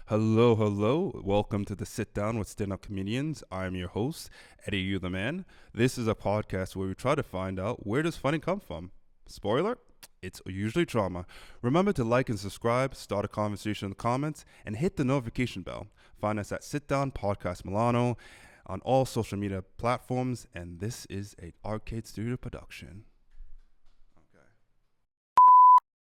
Hello, hello. Welcome to the Sitdown with Stand-Up Comedians. I'm your host, Eddie You the Man. This is a podcast where we try to find out where does funny come from. Spoiler, it's usually trauma. Remember to like and subscribe, start a conversation in the comments, and hit the notification bell. Find us at Sitdown Podcast Milano on all social media platforms, and this is an Arcade Studio production.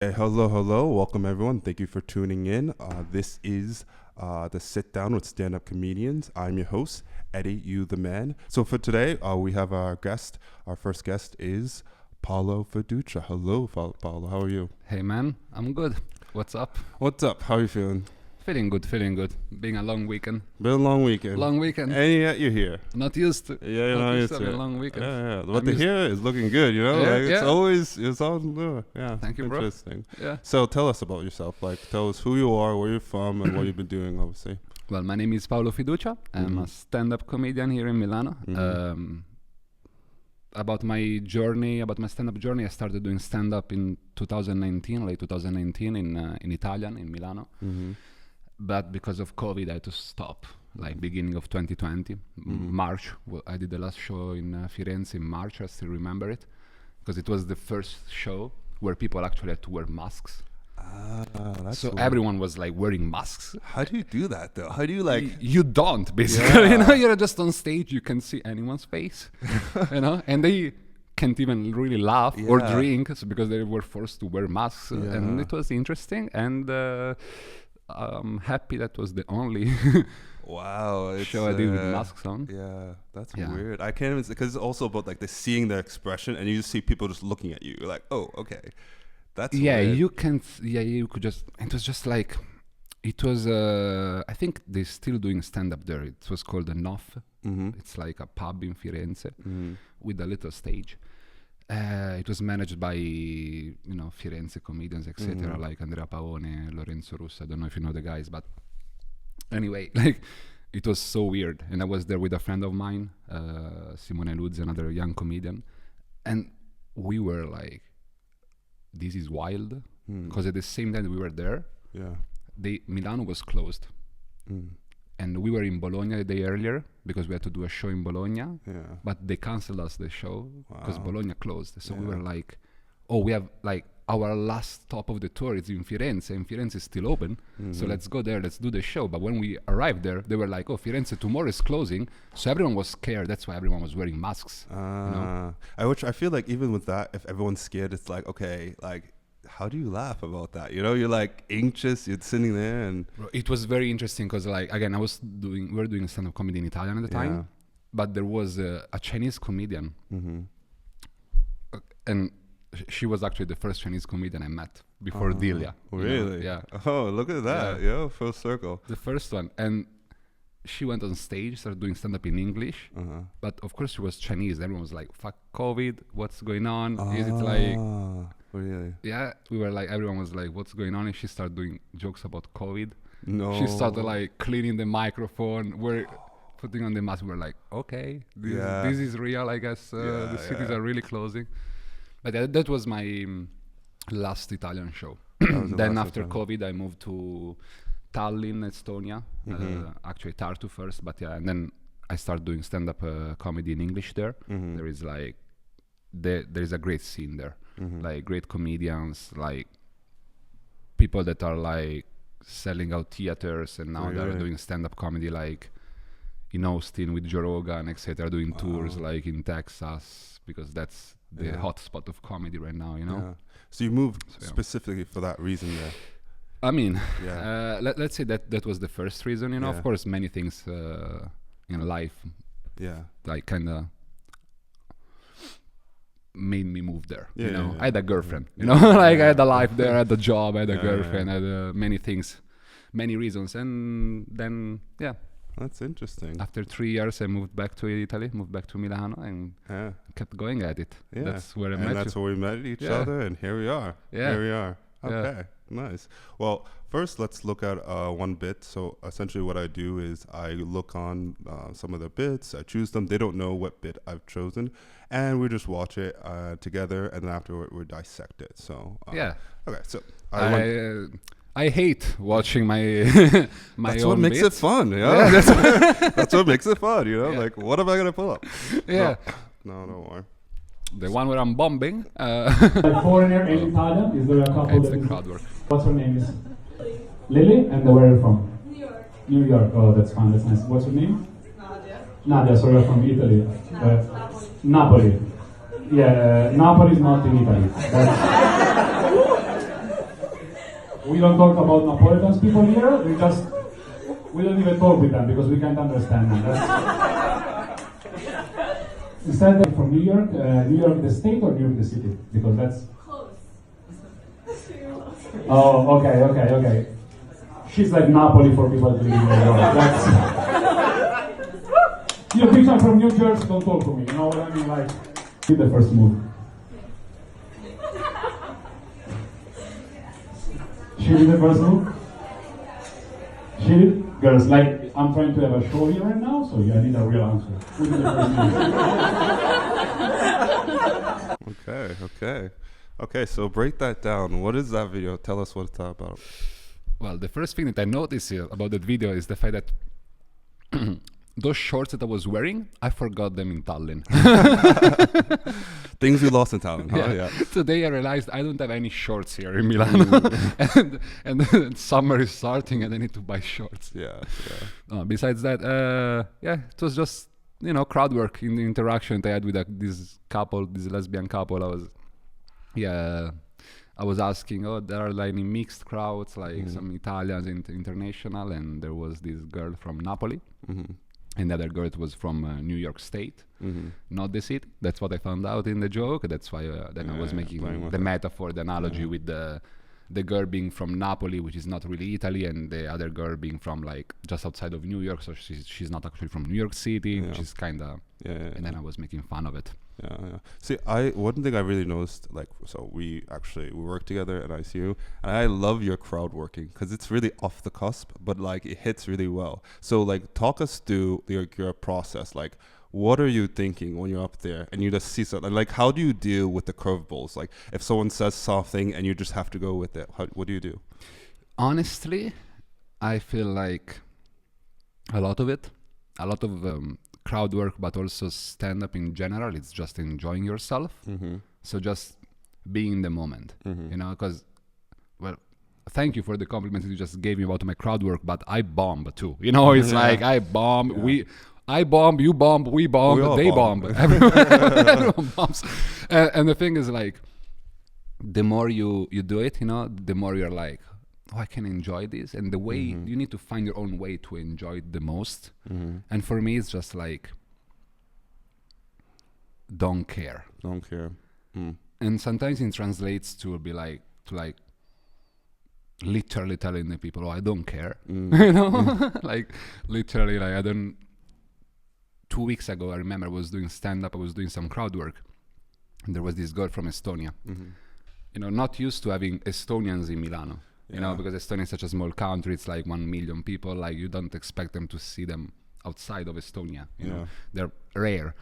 Hey, hello. Welcome, everyone. Thank you for tuning in. This is the Sit Down with Stand-Up Comedians. I'm your host, Eddie You the Man. So for today, we have our guest. Our first guest is Paolo Fiducia. Hello, Paolo. How are you? Hey man, I'm good. What's up? What's up? How are you feeling? Feeling good. Being a long weekend. Been a long weekend. And yet you're here. Not used to. Yeah, you're not used to a it. long weekend. Yeah. What the hair is looking good, you know? It's all new. Yeah. Thank you, bro. Interesting. Yeah. So tell us about yourself. Like, tell us who you are, where you're from, and what you've been doing, obviously. Well, my name is Paolo Fiducia. I'm a stand-up comedian here in Milano. About my stand-up journey, I started doing stand-up in late 2019 in Italian, in Milano. But because of COVID, I had to stop, like beginning of 2020, March. Well, I did the last show in Firenze in March, I still remember it, because it was the first show where people actually had to wear masks. That's So weird. everyone was like wearing masks. How do you do that, though? How do you, like... You don't, basically. Yeah. You're just on stage, you can see anyone's face, and they can't even really laugh or Yeah. drink because they were forced to wear masks. Yeah. And it was interesting, and I'm happy that was the only Wow. It's, show I did with masks on. Yeah, that's Yeah. weird. I can't even... Because it's also about, like, the seeing their expression, and you just see people just looking at you. You're like, oh, okay. That's weird. You could just, it was just like, it was, I think they're still doing stand-up there. It was called the Nof. It's like a pub in Firenze with a little stage. It was managed by, Firenze comedians, etc., like Andrea Paone, Lorenzo Russo. I don't know if you know the guys, but anyway, like, it was so weird. And I was there with a friend of mine, Simone Luzzi, another young comedian. And we were like, this is wild. Because at the same time we were there, Milano was closed. And we were in Bologna the day earlier because we had to do a show in Bologna. But they canceled us the show because Bologna closed. So we were like, oh, we have like our last stop of the tour is in Firenze, and Firenze is still open. So let's go there, let's do the show. But when we arrived there, they were like, oh, Firenze tomorrow is closing. So everyone was scared. That's why everyone was wearing masks. I feel like even with that, if everyone's scared, it's like, okay, like, how do you laugh about that? You know, you're like anxious, you're sitting there and... It was very interesting because, like, again, we were doing stand-up comedy in Italian at the time, but there was a Chinese comedian. And she was actually the first Chinese comedian I met before Delia. Really? Yeah. Oh, look at that. Yeah, full circle. The first one. And she went on stage, started doing stand-up in English. But of course she was Chinese. Everyone was like, fuck COVID, what's going on? Is it like... Really? Yeah, we were like, everyone was like, what's going on? And she started doing jokes about COVID. No. She started like cleaning the microphone. We're putting on the mask. We're like, okay, this is real, I guess. The cities are really closing. But that was my last Italian show. Then after COVID, I moved to Tallinn, Estonia. Actually Tartu first, but yeah. And then I started doing stand-up comedy in English there. There is like, there is a great scene there. Like great comedians, like people that are like selling out theaters, and now they're doing stand-up comedy like in Austin with Joe Rogan, etc., doing tours like in Texas, because that's the hot spot of comedy right now, you know. Yeah. So you moved specifically for that reason there. I mean, let's say that was the first reason, you know. Of course, many things in life like kind of made me move there. You know, I had a girlfriend. You know, like I had a life there, I had a job, I had a girlfriend, I had many things, many reasons, and then that's interesting. After 3 years, I moved back to Italy, moved back to Milano, and kept going at it. That's where I met you. And that's where we met each other, and here we are. Here we are. Okay, nice. Well, first let's look at one bit. So essentially what I do is I look on some of the bits, I choose them. They don't know what bit I've chosen, and we just watch it together, and then afterward we dissect it. So okay, so I hate watching my my That's own what makes bits. it fun. Yeah, Yeah, that's that's what makes it fun. You know, Yeah. like what am I gonna pull up? yeah. No, don't worry. The one where I'm bombing. A foreigner in Italia, is there a couple It's that the is... crowd work. What's her name? Is Lily? And where are you from? New York. Oh, that's fine. That's nice. What's her name? Nadia. So you're from Italy. Napoli. Yeah, Napoli is not in Italy. We don't talk about Napolitans people here. We don't even talk with them because we can't understand them. Instead, they're from New York the state or New York the city? Because that's... Oh, okay. She's like Napoli for people living in New York. That's... You know, people from New Jersey don't talk to me, you know what I mean? Like, do the first move. She did the first move? She did? Girls, like, I'm trying to have a show here right now, so yeah, I need a real answer. Who did the first move? Okay. So break that down. What is that video? Tell us what it's about. Well, the first thing that I noticed here about that video is the fact that those shorts that I was wearing, I forgot them in Tallinn. Things we lost in Tallinn. Huh? Yeah. Today I realized I don't have any shorts here in Milan, and summer is starting, and I need to buy shorts. Yeah. Besides that, it was just crowd work in the interaction that I had with this lesbian couple. I was asking, there are like mixed crowds, like some Italians international, and there was this girl from Napoli. Mm-hmm. And the other girl was from New York State, not the city. That's what I found out in the joke. That's why then I was making the metaphor, the analogy with the girl being from Napoli, which is not really Italy, and the other girl being from like just outside of New York, so she's not actually from New York City, which is kind of. And then I was making fun of it. Yeah. See, one thing I really noticed, like, so we work together at ICU, and I love your crowd working because it's really off the cusp, but like it hits really well. So like, talk us through your process. Like, what are you thinking when you're up there and you just see something? Like, how do you deal with the curveballs? Like, if someone says something and you just have to go with it, what do you do? Honestly, I feel like a lot of crowd work, but also stand-up in general, it's just enjoying yourself. So just being in the moment, because, well, thank you for the compliment you just gave me about my crowd work, but I bomb too. It's like I bomb, I bomb, you bomb, we bomb, they bomb. Everyone bombs. And the thing is, like, the more you do it, the more you're like, I can enjoy this. And the way you need to find your own way to enjoy it the most. And for me, it's just like, don't care. And sometimes it translates to be like, literally telling the people, I don't care. Like, literally, like, I don't. 2 weeks ago, I remember I was doing stand-up, I was doing some crowd work. And there was this girl from Estonia. Not used to having Estonians in Milano. Because Estonia is such a small country, it's like 1 million people, like you don't expect them to see them outside of Estonia, They're rare.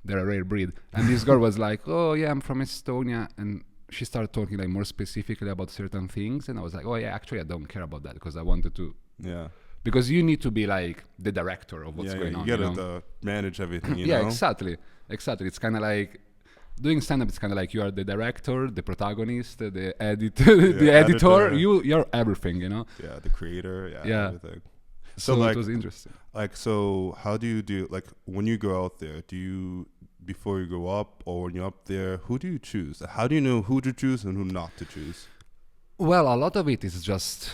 They're a rare breed. And this girl was like, oh yeah, I'm from Estonia. And she started talking like more specifically about certain things. And I was like, oh yeah, actually I don't care about that because I wanted to. Yeah. Because you need to be like the director of what's going on. You gotta manage everything, you know? Yeah, exactly. It's kind of like, doing stand-up, it's kind of like you are the director, the protagonist, the editor. You're everything, Yeah, the creator. Yeah. Everything. So like, it was interesting. Like, so how do you do? Like, when you go out there, before you go up or when you're up there, who do you choose? How do you know who to choose and who not to choose? Well, a lot of it is just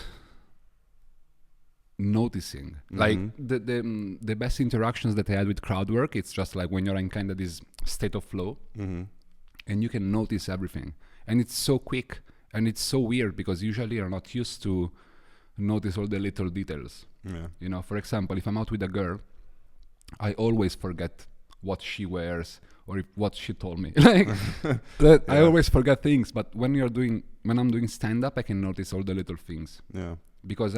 noticing. Like the best interactions that I had with crowd work, it's just like when you're in kind of this state of flow and you can notice everything, and it's so quick and it's so weird because usually you're not used to notice all the little details. For example, if I'm out with a girl, I always forget what she wears or what she told me. I always forget things, but when I'm doing stand-up, I can notice all the little things. Because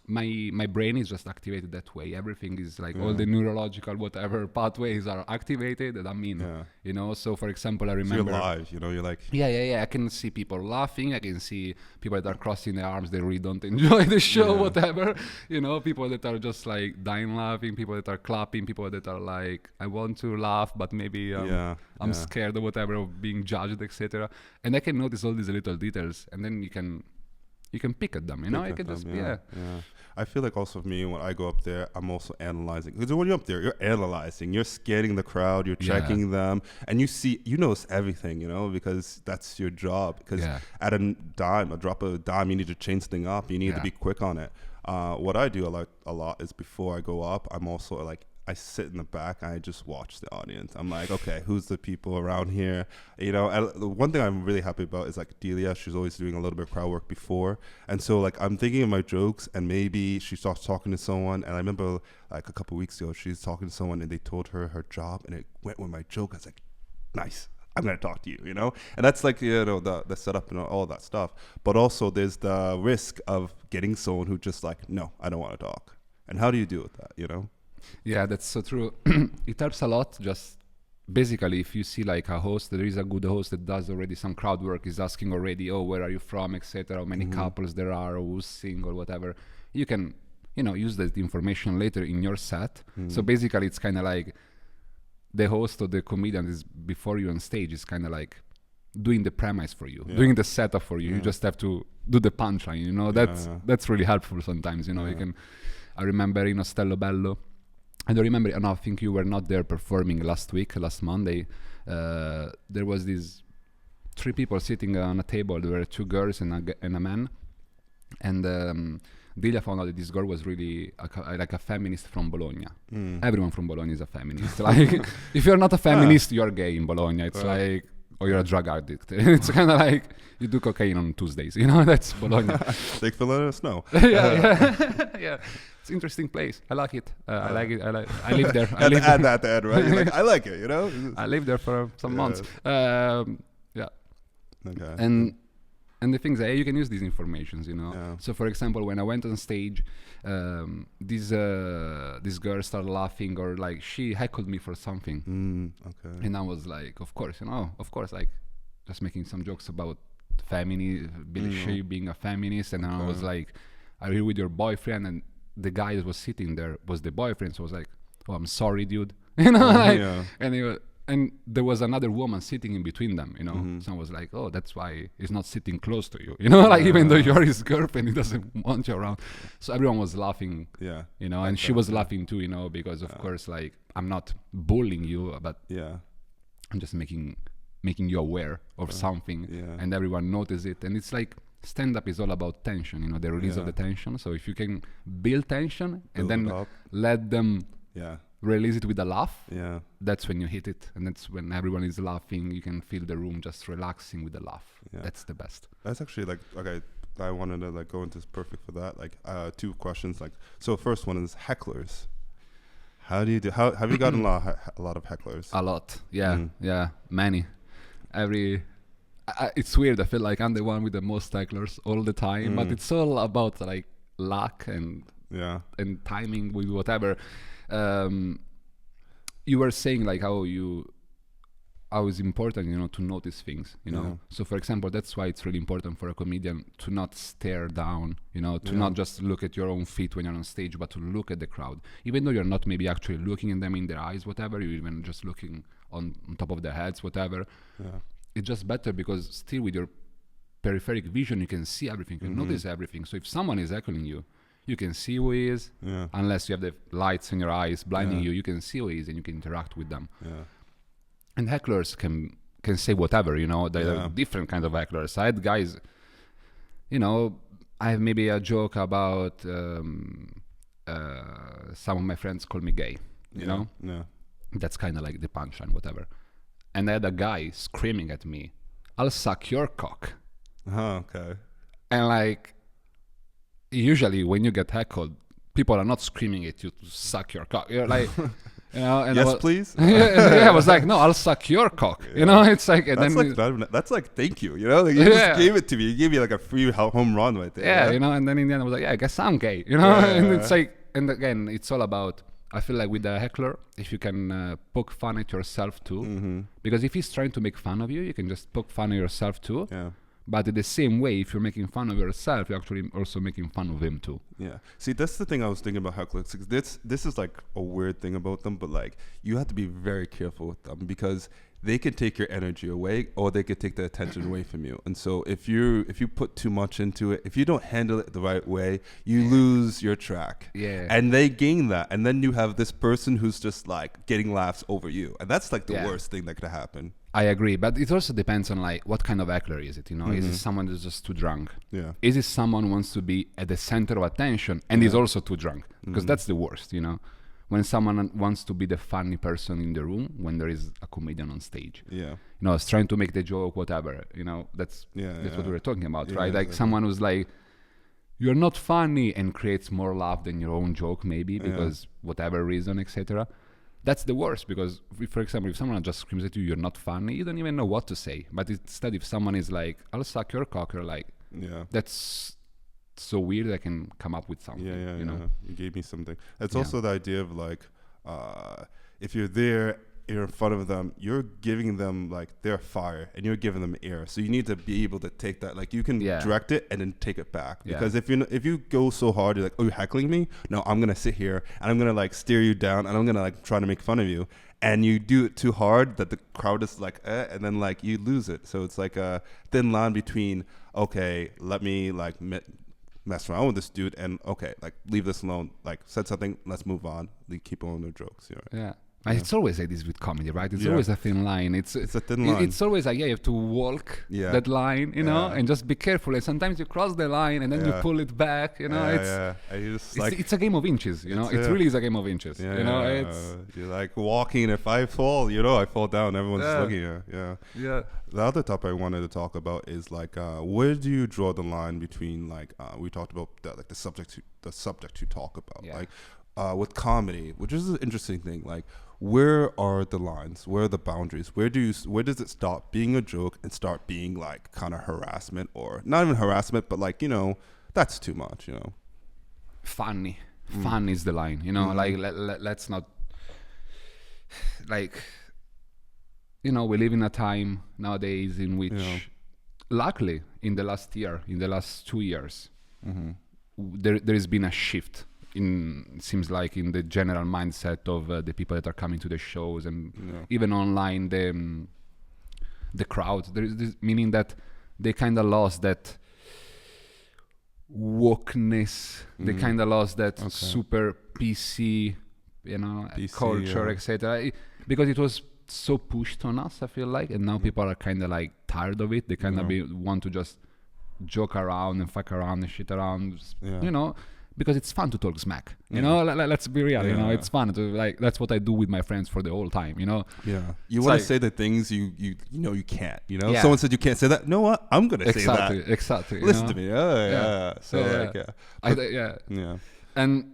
my brain is just activated that way. Everything is like all the neurological whatever pathways are activated, and I'm in. You know. So for example, I remember. So you're live. You know, you're like. Yeah. I can see people laughing. I can see people that are crossing their arms. They really don't enjoy the show, whatever. You know, people that are just like dying laughing. People that are clapping. People that are like, I want to laugh, but maybe I'm scared or whatever of being judged, etc. And I can notice all these little details, and then you can pick at them, you know. You can just I feel like also for me, when I go up there, I'm also analyzing. Because when you're up there, you're analyzing, you're scanning the crowd, you're checking them, and you notice everything, you know, because that's your job. Because at a drop of a dime, you need to change things up. You need to be quick on it. What I do a lot is before I go up, I'm also like, I sit in the back and I just watch the audience. I'm like, okay, who's the people around here? You know, and the one thing I'm really happy about is like Delia, she's always doing a little bit of crowd work before. And so like I'm thinking of my jokes and maybe she starts talking to someone. And I remember like a couple of weeks ago, she's talking to someone and they told her job and it went with my joke. I was like, nice. I'm going to talk to you, you know? And that's like, you know, the setup and all that stuff. But also there's the risk of getting someone who just like, no, I don't want to talk. And how do you deal with that, you know? Yeah, that's so true. It helps a lot. Just basically, if you see like a host, there is a good host that does already some crowd work, is asking already, oh, where are you from, etc. How many couples there are, or who's single, whatever. You can, you know, use that information later in your set. So basically, it's kind of like the host or the comedian is before you on stage is kind of like doing the premise for you, doing the setup for you. You just have to do the punchline. You know, that's really helpful sometimes. You know, you can. I remember in Ostello Bello. I don't remember, and I think you were not there performing last Monday. There was these 3 people sitting on a table. There were 2 girls and a man. And Delia found out that this girl was really like a feminist from Bologna. Everyone from Bologna is a feminist. Like, if you're not a feminist, you're gay in Bologna. It's like, or you're a drug addict. It's kind of like you do cocaine on Tuesdays. You know, that's Bologna. Like let us know. Yeah. It's an interesting place. I like it. I like it. I live there. I live add that to Ed, right? You're like, I like it, you know? I lived there for some months. Okay. And the things you can use these informations, you know. Yeah. So for example, when I went on stage, this girl started laughing, or like she heckled me for something. Okay. And I was like, of course, like just making some jokes about being a feminist, and I was like, are you with your boyfriend? And the guy that was sitting there was the boyfriend, so I was like, oh, I'm sorry, dude. You know, and there was another woman sitting in between them, you know. So I was like, oh, that's why he's not sitting close to you, you know, like even though you're his girlfriend, he doesn't want you around. So everyone was laughing, you know, and she was laughing too, you know, because of course, like, I'm not bullying you, but I'm just making you aware of something, and everyone notices it. And it's like, stand-up is all about tension, you know, the release of the tension. So if you can build tension and then let them release it with a laugh, that's when you hit it. And that's when everyone is laughing. You can feel the room just relaxing with a laugh. That's the best. That's actually like, okay, I wanted to like go into this perfect for that. Like 2 questions. Like, so first one is hecklers. How do you do? Have you gotten a lot of hecklers? A lot, yeah, many. It's weird. I feel like I'm the one with the most hecklers all the time, but it's all about like luck and timing with whatever. You were saying like how it's important, you know, to notice things, you know. So for example, that's why it's really important for a comedian to not stare down, you know, to not just look at your own feet when you're on stage, but to look at the crowd, even though you're not maybe actually looking at them in their eyes, whatever. You're even just looking on top of their heads, whatever. It's just better because still with your peripheric vision, you can see everything, you can notice everything. So if someone is heckling you, you can see who he is, unless you have the lights in your eyes blinding you, you can see who he is and you can interact with them. And hecklers can say whatever, you know, there are different kinds of hecklers. I had guys, you know, I have maybe a joke about some of my friends call me gay, you know? That's kind of like the punchline, whatever. And I had a guy screaming at me, I'll suck your cock. Okay. And like, usually when you get heckled, people are not screaming at you to suck your cock. You're like, You know, and Yes, please. I was like, no, I'll suck your cock. You know, it's like, and that's like thank you. You know, like you just gave it to me. You gave me like a free home run right there. Yeah, you know, and then in the end I was like, yeah, I guess I'm gay. You know, and it's like, and again, it's all about. I feel like with the heckler, if you can poke fun at yourself too, because if he's trying to make fun of you, you can just poke fun at yourself too. Yeah. But in the same way, if you're making fun of yourself, you're actually also making fun of him too. Yeah. See, that's the thing I was thinking about hecklers. This is like a weird thing about them, but like you have to be very careful with them because they can take your energy away or they could take the attention away from you. And so if you put too much into it, if you don't handle it the right way, you lose your track. Yeah. And they gain that. And then you have this person who's just like getting laughs over you. And that's like the worst thing that could happen. I agree, but it also depends on like what kind of heckler is it, you know? Is it someone who's just too drunk? Yeah. Is it someone who wants to be at the center of attention and is also too drunk? Because that's the worst, you know? When someone wants to be the funny person in the room when there is a comedian on stage. Yeah. You know, is trying to make the joke, whatever, you know, that's what we were talking about, right? Like someone who's like, you're not funny and creates more laugh than your own joke maybe because whatever reason, etc. That's the worst because, for example, if someone just screams at you, you're not funny, you don't even know what to say. But instead, if someone is like, I'll suck your cock, you're like, that's so weird I can come up with something. You know? You gave me something. It's also the idea of like, if you're there, you're in front of them, you're giving them like their fire and you're giving them air. So you need to be able to take that. Like you can direct it and then take it back. Because if you go so hard, you're like, oh, you're heckling me? No, I'm going to sit here and I'm going to like steer you down and I'm going to like try to make fun of you. And you do it too hard that the crowd is like, and then like you lose it. So it's like a thin line between, okay, let me like mess around with this dude and okay, like leave this alone. Like said something, let's move on. They keep on their jokes. You know? Yeah. It's always like this with comedy, right? It's always a thin line. It's a thin line. It's always like, you have to walk that line, you know, and just be careful. And sometimes you cross the line and then you pull it back, you know. It's a game of inches, you know. It really is a game of inches, you know. You're like walking. If I fall, you know, I fall down. Everyone's looking at you. Yeah. The other topic I wanted to talk about is like, where do you draw the line between like we talked about the subject to talk about, like with comedy, which is an interesting thing, like. Where are the lines? Where are the boundaries? Where does it stop being a joke and start being like kind of harassment or not even harassment, but like, you know, that's too much, you know? Funny. Fun is the line, you know, like let's not like, you know, we live in a time nowadays in which luckily in the last 2 years, there has been a shift. Seems like in the general mindset of the people that are coming to the shows and even online the crowd, there is this meaning that they kind of lost that wokeness, they kind of lost that super PC, you know, culture, etc. Because it was so pushed on us, I feel like, and now people are kind of like tired of it. They kind of want to just joke around and fuck around and shit around, you know. Because it's fun to talk smack, you know. Let's be real, you know. It's fun to like. That's what I do with my friends for the whole time, you know. Yeah, you want to say the things you know you can't. You know, someone said you can't say that. No, what? I'm gonna say that. Exactly. Listen to me. And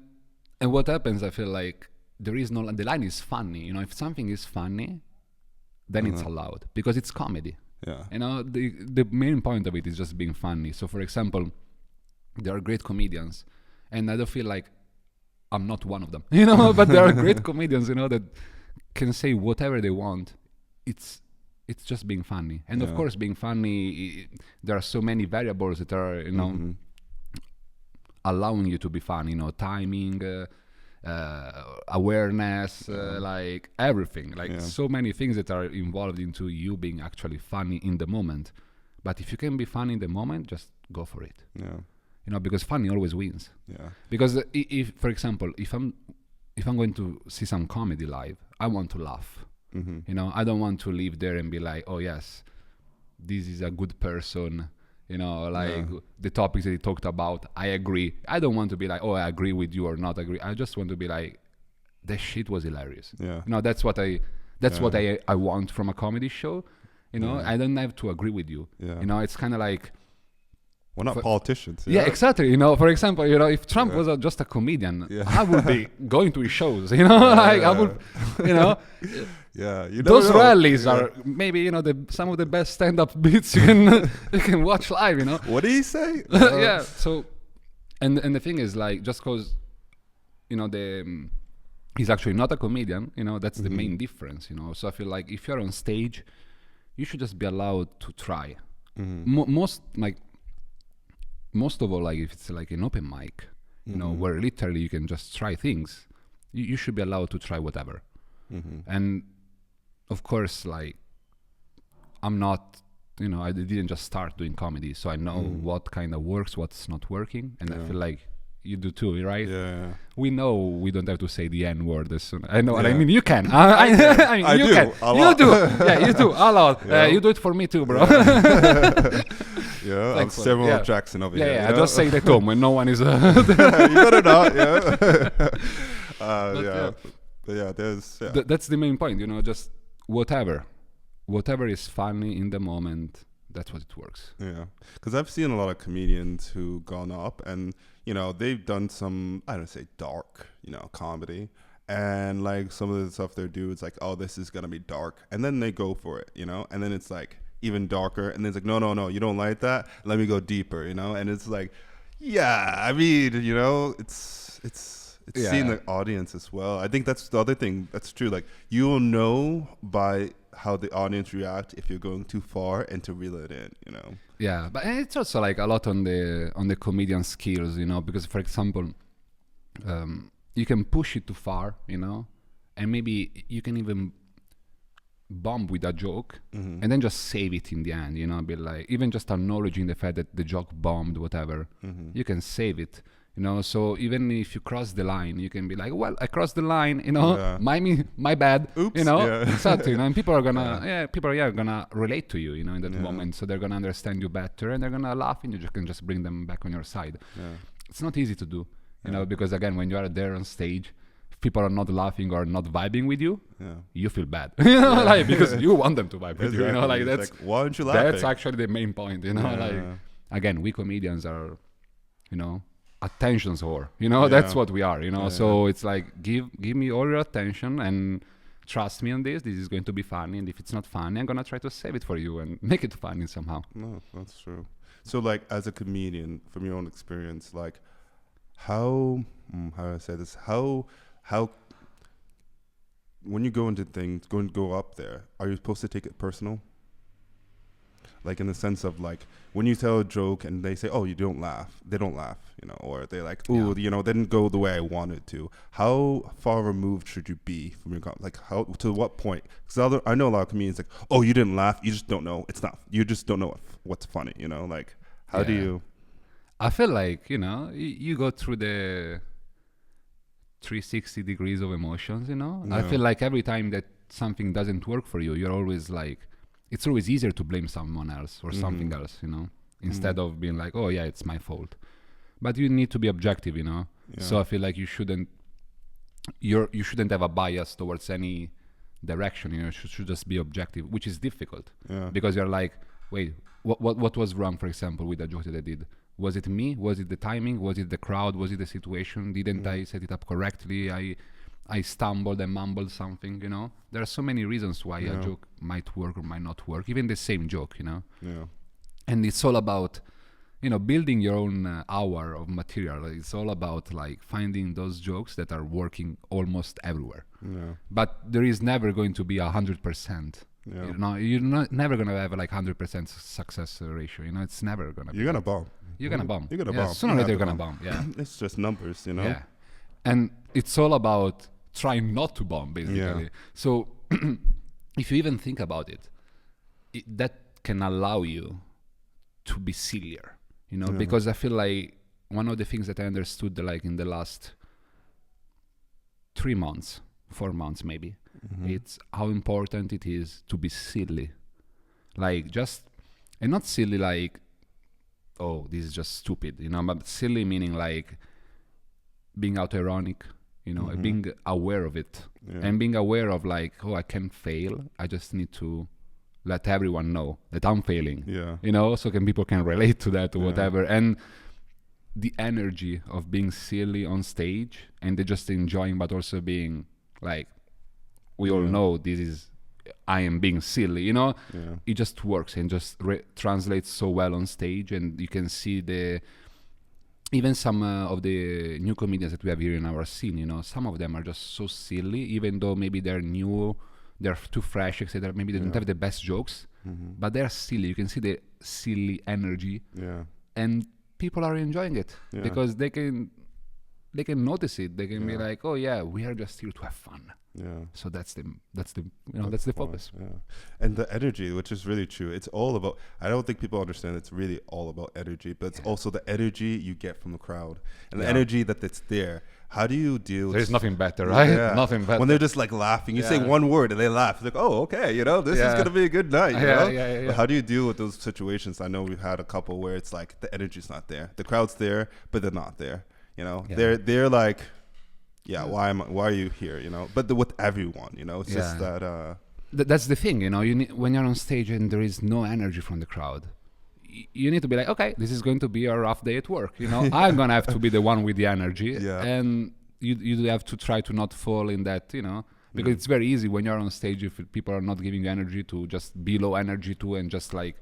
what happens? I feel like there is no. The line is funny. You know, if something is funny, then it's allowed because it's comedy. Yeah. You know, the main point of it is just being funny. So, for example, there are great comedians. And I don't feel like I'm not one of them, you know, but there are great comedians, you know, that can say whatever they want. It's just being funny. And of course, being funny, there are so many variables that are, you know, allowing you to be funny, you know, timing, awareness, like everything, like so many things that are involved into you being actually funny in the moment. But if you can be funny in the moment, just go for it. Yeah. You know, because funny always wins. Yeah. Because if, for example, if I'm going to see some comedy live, I want to laugh. You know, I don't want to leave there and be like, oh yes, this is a good person. You know, like the topics that he talked about, I agree. I don't want to be like, oh, I agree with you or not agree. I just want to be like, that shit was hilarious. Yeah. You know, that's what I want from a comedy show. You know, I don't have to agree with you. Yeah. You know, it's kind of like, We're not politicians. Yeah, exactly. You know, for example, you know, if Trump was just a comedian, I would be going to his shows. You know, like I would, you know. Yeah, you those rallies are maybe, you know, some of the best stand-up bits you can watch live. You know. What did he say? Yeah. So, and the thing is, like, just because, you know, he's actually not a comedian. You know, that's the main difference. You know, so I feel like if you're on stage, you should just be allowed to try. Most of all, like if it's like an open mic, you know, where literally you can just try things, you should be allowed to try whatever. And of course, like, I'm not, you know, I didn't just start doing comedy, so I know what kind of works, what's not working, and I feel like you do too, right? Yeah. We know we don't have to say the N word as soon. I know what I mean. You can. I mean, you can. You do. Yeah, you do a lot. You do it for me too, bro. Yeah, I'm Samuel Jackson over here. Yeah, I just say it at home when no one is. You better not. Yeah. But yeah, there's. Yeah. That's the main point. You know, just whatever is funny in the moment. That's what it works. Yeah, because I've seen a lot of comedians who gone up and, you know, they've done some, I don't say dark, you know, comedy, and like some of the stuff they do, it's like, oh, this is gonna be dark, and then they go for it, you know, and then it's like even darker, and then it's like, no, you don't like that, let me go deeper, you know, and it's like, yeah, I mean, you know, it's seeing the audience as well. I think that's the other thing that's true. Like, you'll know by how the audience react if you're going too far and to reel it in, you know. Yeah, but it's also like a lot on the comedian skills, you know, because for example, you can push it too far, you know, and maybe you can even bomb with a joke and then just save it in the end, you know, be like, even just acknowledging the fact that the joke bombed, whatever, you can save it. You know, so even if you cross the line, you can be like, well, I crossed the line, you know, my bad. Oops, you know, exactly. You know, and people are gonna, gonna relate to you, you know, in that moment. So they're gonna understand you better, and they're gonna laugh, and you can just bring them back on your side. Yeah. It's not easy to do, you know, because again, when you are there on stage, if people are not laughing or not vibing with you, you feel bad, you know, like, because you want them to vibe with you, you know, like that's like, why aren't you laughing? That's actually the main point, you know, like again, we comedians are, you know, attention whore, you know, that's what we are, you know, so it's like, give me all your attention and trust me on this is going to be funny, and if it's not funny, I'm gonna try to save it for you and make it funny somehow. No, that's true. So like, as a comedian, from your own experience, like how do I say this, how when you go into things, go up there, are you supposed to take it personal? Like, in the sense of, like, when you tell a joke and they say, oh, they don't laugh, you know, or they're like, ooh, you know, didn't go the way I wanted to. How far removed should you be from your, like, how, to what point? Because I know a lot of comedians like, oh, you didn't laugh, you just don't know, you just don't know what's funny, you know, like, how do you? I feel like, you know, you go through the 360 degrees of emotions, you know. I feel like every time that something doesn't work for you, you're always like, it's always easier to blame someone else or something else, you know, instead of being like, oh yeah, it's my fault. But you need to be objective, you know. So I feel like you shouldn't have a bias towards any direction, you know. You should just be objective, which is difficult because you're like, wait, what was wrong, for example, with the joke that I did? Was it me? Was it the timing? Was it the crowd? Was it the situation? Didn't I set it up correctly? I stumbled and mumbled something, you know. There are so many reasons why a joke might work or might not work, even the same joke, you know. Yeah. And it's all about, you know, building your own hour of material. It's all about like finding those jokes that are working almost everywhere. Yeah. But there is never going to be 100%. Yeah. You know, you're never gonna have like 100% success ratio. You know, it's never gonna. You're gonna bomb. You're gonna bomb. You're gonna bomb. Sooner or later, you're gonna bomb. Yeah. It's just numbers, you know. Yeah. And it's all about trying not to bomb, basically. Yeah. So if you even think about it, that can allow you to be sillier, you know, because I feel like one of the things that I understood like in the last 3 months, 4 months maybe, it's how important it is to be silly. Like and not silly like, oh, this is just stupid, you know, but silly meaning like being auto-ironic, you know, being aware of it and being aware of like, oh, I can fail. I just need to let everyone know that I'm failing. Yeah. You know, so people can relate to that or Yeah. whatever. And the energy of being silly on stage and they just enjoying, but also being like, we all know this is, I am being silly, you know. Yeah. It just works and just translates so well on stage, and you can see even some of the new comedians that we have here in our scene, you know, some of them are just so silly, even though maybe they're new, they're too fresh, etc. Maybe they don't have the best jokes, but they're silly. You can see the silly energy, and people are enjoying it because they can notice it. They can be like, oh yeah, we are just here to have fun. Yeah. So that's the that's the focus. Yeah. And the energy, which is really true. It's all about, I don't think people understand it's really all about energy, but it's also the energy you get from the crowd and the energy that's there. How do you deal There's nothing better, right? Yeah. Nothing better. When they're just like laughing, you say one word and they laugh. It's like, oh, okay, you know, this is going to be a good night, you know? But how do you deal with those situations? I know we've had a couple where it's like the energy's not there. The crowd's there, but they're not there. You know, they're like, why are you here? You know, but with everyone, you know, it's just that. That's the thing, you know. When you're on stage and there is no energy from the crowd, you need to be like, okay, this is going to be a rough day at work. You know, I'm gonna have to be the one with the energy, and you have to try to not fall in that, you know, because it's very easy when you're on stage if people are not giving you energy to just be low energy too and just like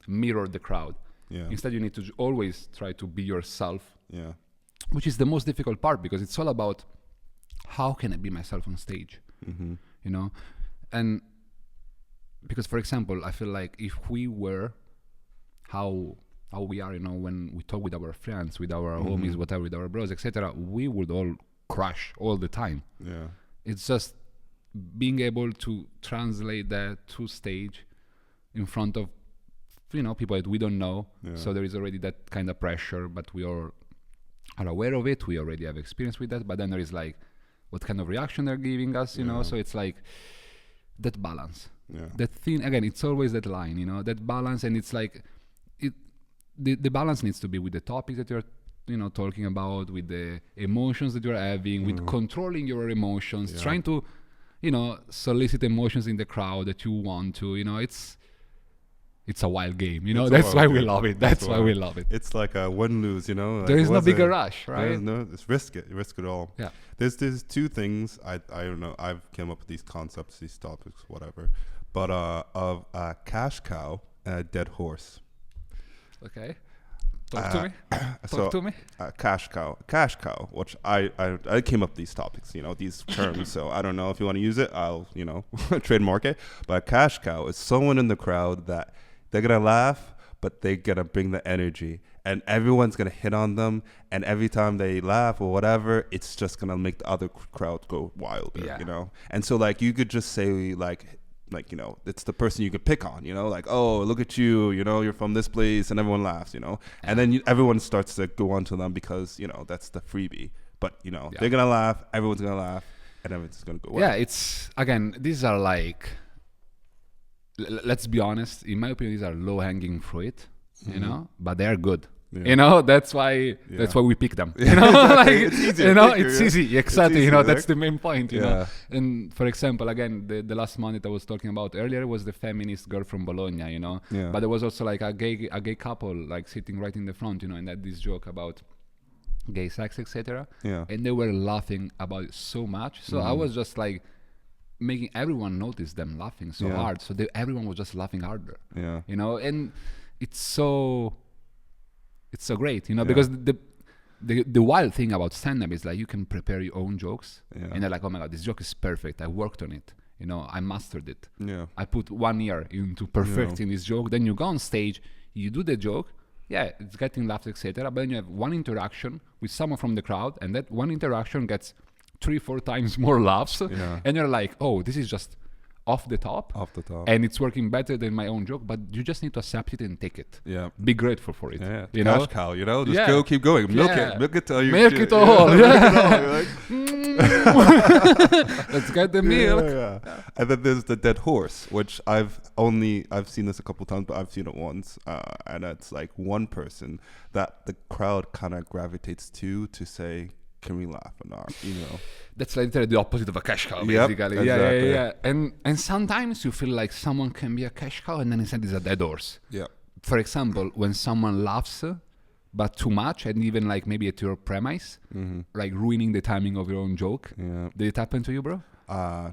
mirror the crowd. Instead, you need to always try to be yourself. Which is the most difficult part, because it's all about how can I be myself on stage, you know? And because, for example, I feel like if we were how we are, you know, when we talk with our friends, with our homies, whatever, with our bros, etc., we would all crush all the time. It's just being able to translate that to stage in front of, you know, people that we don't know. So there is already that kind of pressure, but we all are aware of it. We already have experience with that, but then there is like what kind of reaction they're giving us, you know. So it's like that balance, that thing again. It's always that line, you know, that balance. And it's like the balance needs to be with the topic that you're, you know, talking about, with the emotions that you're having, with controlling your emotions, trying to, you know, solicit emotions in the crowd that you want to, you know. It's a wild game, you know. That's why we love it. That's why we love it. It's like a win-lose, you know. Like, there is no bigger rush, right? It's risk it all. Yeah. There's two things I don't know. I've came up with these concepts, these topics, whatever. But of a cash cow and a dead horse. Okay. Talk to me. Cash cow. Which I came up with these topics, you know, these terms. So I don't know if you want to use it. I'll, you know, trademark it. But a cash cow is someone in the crowd that they're gonna laugh, but they're gonna bring the energy, and everyone's gonna hit on them. And every time they laugh or whatever, it's just gonna make the other crowd go wilder, you know. And so like you could just say like, you know, it's the person you could pick on, you know, like, oh, look at you, you know, you're from this place, and everyone laughs, you know. And then everyone starts to go on to them because, you know, that's the freebie. But, you know, they're going to laugh, everyone's going to laugh, and everything's going to go well. Yeah, it's, again, these are like, let's be honest, in my opinion, these are low-hanging fruit, you know, but they're good. You know, that's why we pick them. You know, like, it's easy. You know, it's easy. Exactly. You know, that's the main point. You know, and for example, again, the last one that I was talking about earlier was the feminist girl from Bologna. You know, but there was also like a gay couple like sitting right in the front. You know, and had this joke about gay sex, etc. And they were laughing about it so much. So I was just like making everyone notice them laughing so hard. So everyone was just laughing harder. You know, and it's so great, you know, because the wild thing about stand-up is like you can prepare your own jokes, and they're like, oh my god, this joke is perfect. I worked on it, you know, I mastered it. I put 1 year into perfecting this joke. Then you go on stage, you do the joke, it's getting laughs, etc. But then you have one interaction with someone from the crowd, and that one interaction gets 3-4 times more laughs, and you're like, oh, this is just off the top, and it's working better than my own joke. But you just need to accept it and take it. Be grateful for it. You know, cash cow. You know, just go, keep going, milk it till you milk it all. Let's get the milk. And then there's the dead horse, which I've seen this a couple times, but I've seen it once, and it's like one person that the crowd kind of gravitates to say, can we laugh or not? You know. That's literally the opposite of a cash cow, Yep, basically. exactly. Yeah. And sometimes you feel like someone can be a cash cow, and then instead it's a dead horse. Yeah. For example, when someone laughs, but too much, and even like maybe at your premise, like ruining the timing of your own joke. Yeah. Did it happen to you, bro?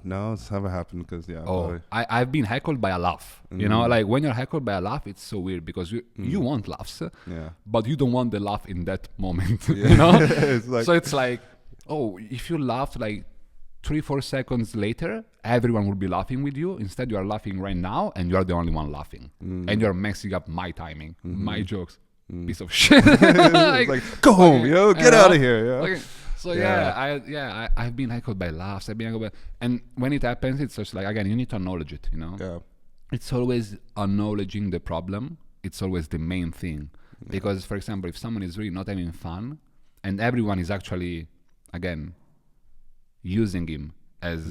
No, it's never happened because Oh, I've been heckled by a laugh. You know, like when you're heckled by a laugh, it's so weird because you want laughs, but you don't want the laugh in that moment. You know, so it's like, oh, if you laughed like 3-4 seconds later, everyone will be laughing with you. Instead, you are laughing right now, and you are the only one laughing, and you're messing up my timing, my jokes. Piece of shit. like go home, get out of here. Yeah. Okay. So I've been heckled by laughs. And when it happens, it's just like, again, you need to acknowledge it. You know, it's always acknowledging the problem. It's always the main thing, because for example, if someone is really not having fun, and everyone is actually, again, using him as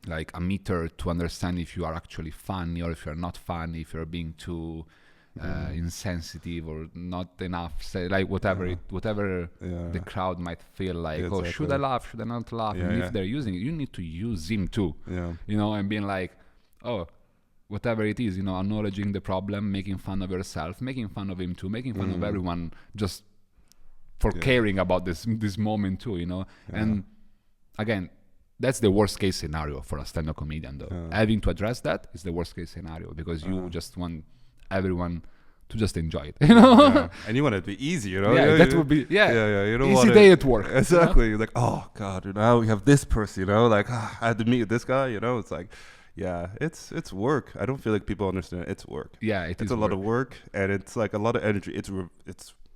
like a meter to understand if you are actually funny or if you're not funny, if you're being too insensitive or not enough, say like whatever the crowd might feel like, oh, should I laugh, should I not laugh? And if they're using it, you need to use him too, you know, and being like, oh, whatever it is, you know, acknowledging the problem, making fun of yourself, making fun of him too, making fun of everyone just for caring about this moment too, you know. And again, that's the worst case scenario for a stand-up comedian, though. Having to address that is the worst case scenario, because you just want everyone to just enjoy it, you know. And you want it to be easy, you know. That would be you don't easy day at work. Exactly. You know? You're like, oh god, now we have this person, you know, like I had to meet this guy, you know. It's like, it's work. I don't feel like people understand it's work. It's a lot of work, and it's like a lot of energy. It's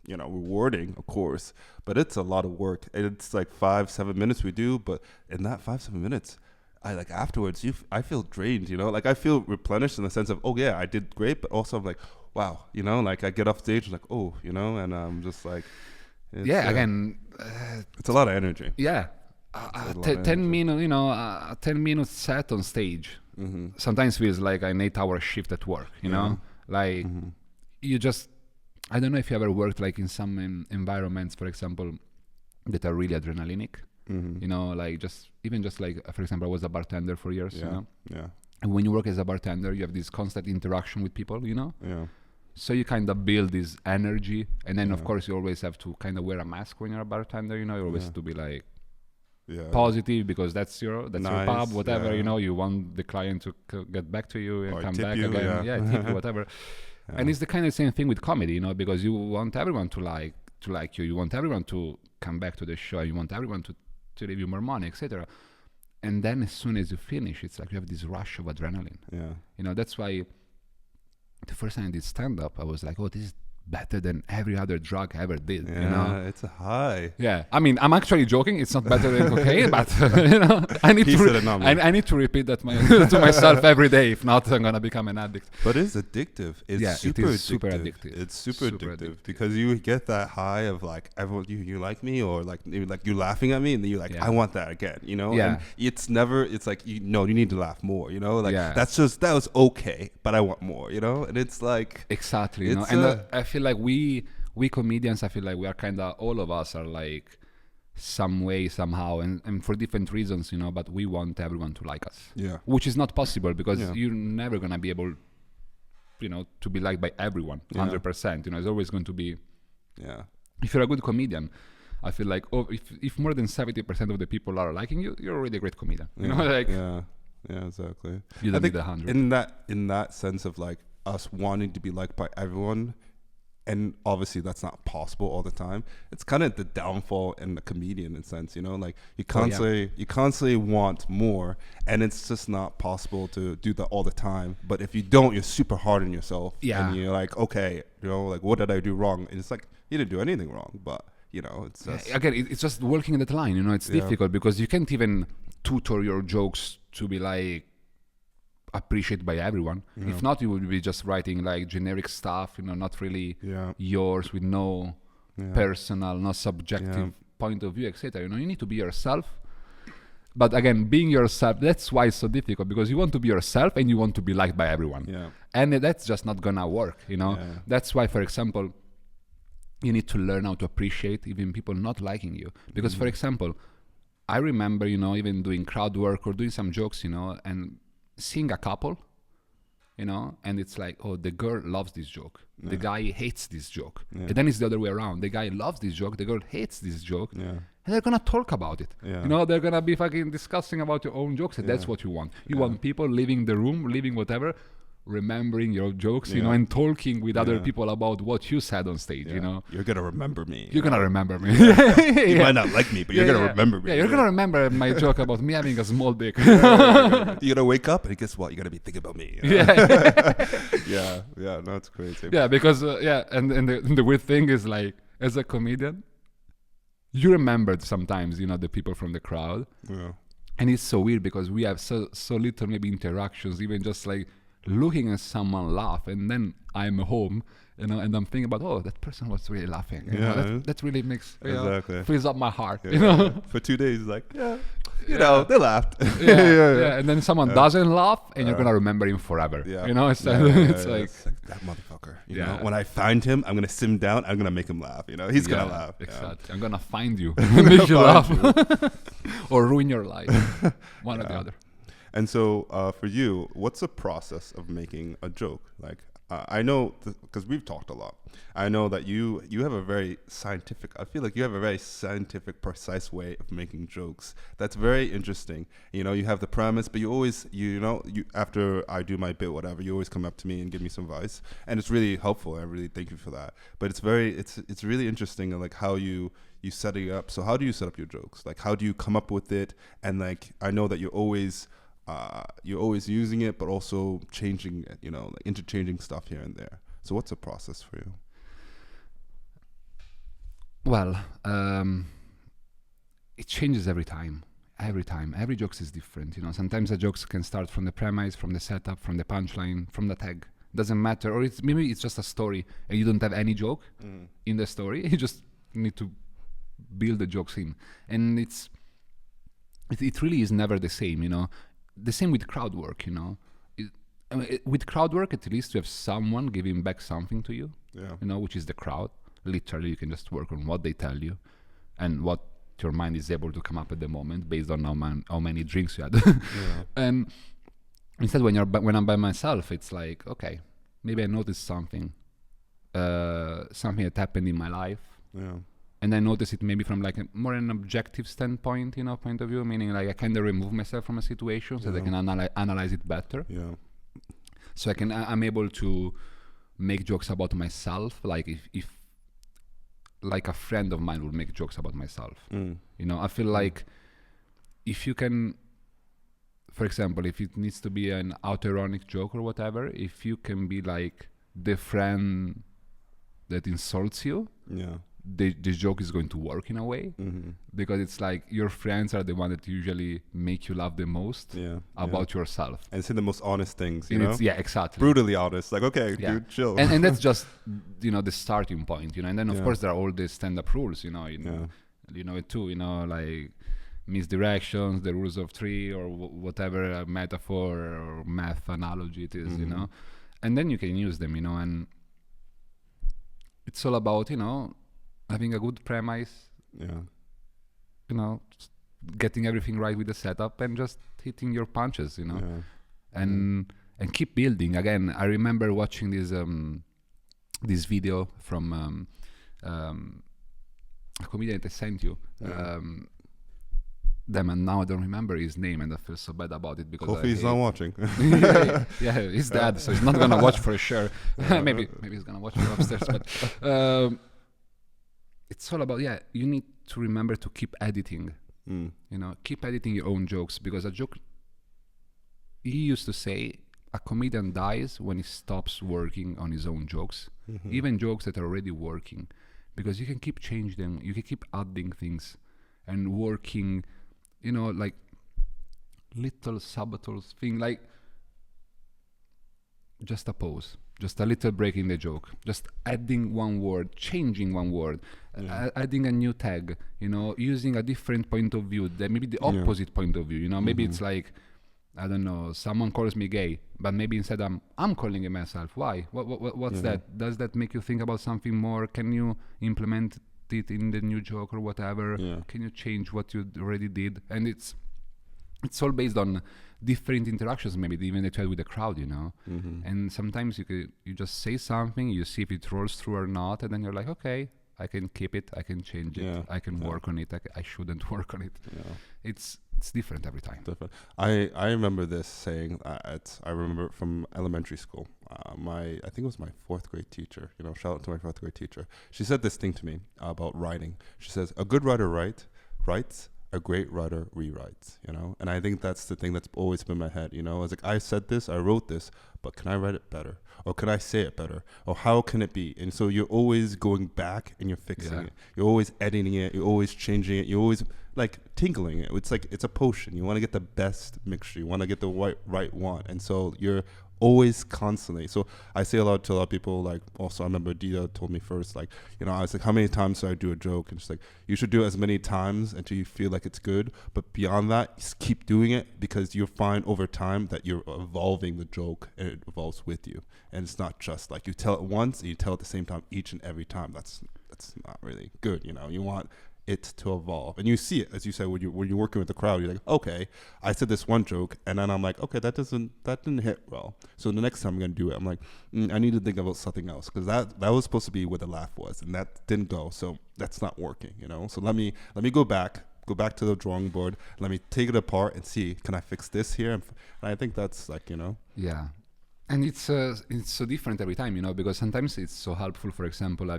you know, rewarding, of course, but it's a lot of work. And it's like 5-7 minutes we do, but in that 5-7 minutes, I like afterwards, I feel drained, you know, like I feel replenished in the sense of, oh yeah, I did great, but also I'm like, wow, you know, like I get off stage and like, oh, you know, and I'm just like, again, it's a lot of energy. 10 minutes, you know, a 10 minute set on stage sometimes feels like an 8-hour shift at work, you know, like you just, I don't know if you ever worked like in some environments, for example, that are really adrenalinic. You know, like just like, for example, I was a bartender for years, you know? And when you work as a bartender, you have this constant interaction with people, you know? So you kind of build this energy, and then of course you always have to kind of wear a mask when you're a bartender, you know? You always have to be like positive, because that's your pub, whatever, you know? You want the client to get back to you and or come back again. Tip you, whatever. And it's the kind of same thing with comedy, you know, because you want everyone to like you. You want everyone to come back to the show. You want everyone to leave you more money, etc. And then as soon as you finish, it's like you have this rush of adrenaline. You know, that's why the first time I did stand-up, I was like, oh, this is better than every other drug I ever did. You know, it's a high. I mean, I'm actually joking. It's not better than cocaine, but you know, I need to repeat that to myself every day. If not, I'm gonna become an addict. But it's addictive. It's super addictive. It's super addictive because you get that high of like, everyone, you like me, or like you laughing at me, and then you're like, I want that again. You know, and it's never. It's like you need to laugh more. You know, like that was okay, but I want more. You know, and it's like exactly. You know, and I feel like we comedians, I feel like we are kind of, all of us are like some way, somehow, and for different reasons, you know, but we want everyone to like us. Which is not possible, because you're never going to be able, you know, to be liked by everyone 100%. You know, it's always going to be, if you're a good comedian, I feel like, if more than 70% of the people are liking you, you're already a great comedian. You know, like, exactly. You don't need 100. In that sense of like us wanting to be liked by everyone, and obviously that's not possible all the time. It's kind of the downfall in the comedian, in a sense, you know, like you constantly want more, and it's just not possible to do that all the time. But if you don't, you're super hard on yourself, and you're like, okay, you know, like what did I do wrong? And it's like, you didn't do anything wrong, but you know, it's just again, it's just working that line, you know. It's difficult because you can't even tutor your jokes to be like appreciated by everyone. If not, you would be just writing like generic stuff, you know, not really yours, with no personal, no subjective point of view, etc. You know, you need to be yourself. But again, being yourself, that's why it's so difficult, because you want to be yourself and you want to be liked by everyone. And that's just not gonna work, you know. That's why, for example, you need to learn how to appreciate even people not liking you. Because, for example, I remember, even doing crowd work or doing some jokes, and seeing a couple, and it's like, oh, the girl loves this joke. The guy hates this joke. And then it's the other way around. The guy loves this joke. The girl hates this joke. And they're going to talk about it. They're going to be fucking discussing about your own jokes. And that's what you want. You want people leaving the room, leaving whatever, remembering your jokes, and talking with other people about what you said on stage, You're going to remember me. You're going to remember me. You might not like me, but you're going to remember me. Yeah, you're going to remember my joke about me having a small dick. You're going to wake up and guess what? You're going to be thinking about me. Yeah, no, it's crazy. Yeah, because, and the weird thing is, like, as a comedian, you remembered sometimes, the people from the crowd. Yeah. And it's so weird because we have so little maybe interactions, even just like looking at someone laugh, and then I'm home, and I'm thinking about, oh, that person was really laughing. That really makes fills up my heart. For 2 days, like they laughed. And then someone doesn't laugh, and you're gonna remember him forever. It's like that motherfucker. You know, when I find him, I'm gonna sit him down. I'm gonna make him laugh. He's gonna laugh. Exactly. I'm gonna find you, make you laugh, or ruin your life. One or the other. And so for you, what's the process of making a joke? Like, I know, because we've talked a lot, I know that you have a very scientific, I feel like you have a very scientific, precise way of making jokes. That's very interesting. You have the premise, but you always, after I do my bit, whatever, you always come up to me and give me some advice. And it's really helpful. I really thank you for that. But it's really interesting, like how you set it up. So how do you set up your jokes? Like, how do you come up with it? And like, I know that you're always using it, but also changing it, like interchanging stuff here and there. So what's the process for you? Well, it changes every time. Every joke is different. Sometimes the jokes can start from the premise, from the setup, from the punchline, from the tag. Doesn't matter. Or maybe it's just a story and you don't have any joke in the story. You just need to build the jokes in. And it really is never the same, The same with crowd work, with crowd work, at least you have someone giving back something to you, which is the crowd. Literally, you can just work on what they tell you and what your mind is able to come up at the moment based on how many drinks you had. And instead, when I'm by myself, it's like, okay, maybe I noticed something that happened in my life. And I notice it maybe from like more an objective standpoint, point of view, meaning like I kind of remove myself from a situation so that I can analyze it better. So I'm able to make jokes about myself, like if like a friend of mine would make jokes about myself. I feel like if you can, for example, if it needs to be an auto-ironic joke or whatever, if you can be like the friend that insults you, the joke is going to work in a way, because it's like your friends are the one that usually make you laugh the most about yourself. And say the most honest things, exactly. Brutally honest. Like, okay, dude, chill. And that's just, the starting point, And then, of course, there are all the stand-up rules, you know it too, like misdirections, the rules of three, or whatever metaphor or math analogy it is, And then you can use them, and it's all about, having a good premise, getting everything right with the setup and just hitting your punches, and keep building. Again, I remember watching this video from a comedian that I sent you. And now I don't remember his name, and I feel so bad about it because Kofi's not watching. He's dead, so he's not gonna watch for sure. Maybe he's gonna watch from upstairs, but. It's all about, you need to remember to keep editing, keep editing your own jokes, because a joke, he used to say, a comedian dies when he stops working on his own jokes, even jokes that are already working, because you can keep changing them, you can keep adding things and working, like little subtle thing, like just a pause. Just a little break in the joke, just adding one word, changing one word, adding a new tag, using a different point of view, maybe the opposite point of view, maybe it's like, I don't know, someone calls me gay, but maybe instead I'm calling it myself. Why? What's that? Does that make you think about something more? Can you implement it in the new joke or whatever? Can you change what you already did? And it's all based on different interactions, maybe even that you had with the crowd, you know. And sometimes you just say something, you see if it rolls through or not, and then you're like, okay, I can keep it, I can change it, I can work on it, I shouldn't work on it. It's different every time. Different. I remember this saying. I remember it from elementary school. I think it was my 4th grade teacher. You know, shout out to my 4th grade teacher. She said this thing to me about writing. She says, "A good writer writes. A great writer rewrites." You know, and I think that's the thing that's always been in my head. You know, I was like, I said this, I wrote this, but can I write it better? Or can I say it better? Or how can it be? And so you're always going back and you're fixing it. You're always editing it. You're always changing it. You're always like tinkling it. It's like it's a potion. You want to get the best mixture. You want to get the right one. And so you're always constantly. So I say to a lot of people, like, also I remember Dita told me first, like, you know, I was like, how many times should I do a joke? And she's like, you should do it as many times until you feel like it's good. But beyond that, just keep doing it, because you'll find over time that you're evolving the joke and it evolves with you. And it's not just like you tell it once and you tell it at the same time each and every time. That's not really good. You know, you want it to evolve, and you see it, as you said, when you're working with the crowd. You're like, okay, I said this one joke, and then I'm like, okay, that didn't hit well. So the next time I'm gonna do it, I'm like, I need to think about something else, because that was supposed to be where the laugh was, and that didn't go. So that's not working, you know. So let me go back to the drawing board. Let me take it apart and see, can I fix this here? And I think that's like, you know. Yeah. And it's so different every time, you know, because sometimes it's so helpful. For example,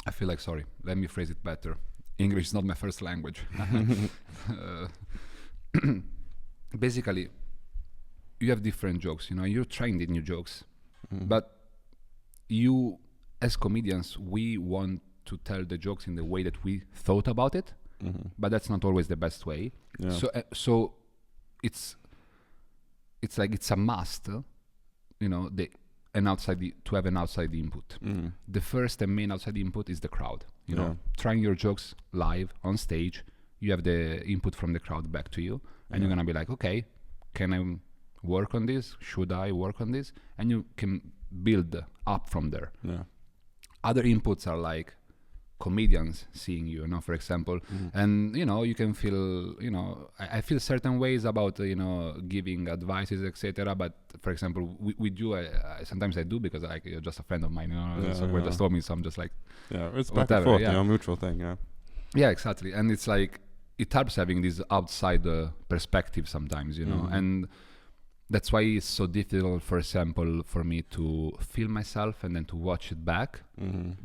I feel like, sorry, let me phrase it better. English is not my first language. Basically, you have different jokes, you know, you're trying the new jokes, but you, as comedians, we want to tell the jokes in the way that we thought about it, but that's not always the best way. So it's like it's a must, you know, to have an outside input. The first and main outside input is the crowd. You know, trying your jokes live on stage, you have the input from the crowd back to you, and you're gonna be like, okay, can I work on this? Should I work on this? And you can build up from there. Other inputs are like comedians seeing you know, for example, and you know, you can feel, you know, I feel certain ways about you know, giving advices, etc. But for example, we do sometimes I do, because like you're just a friend of mine, you know, so we're just told me, so I'm just like, it's back whatever, and forth, you know, mutual thing. Yeah, exactly. And it's like it helps having this outside perspective sometimes, you know, and that's why it's so difficult, for example, for me to film myself and then to watch it back,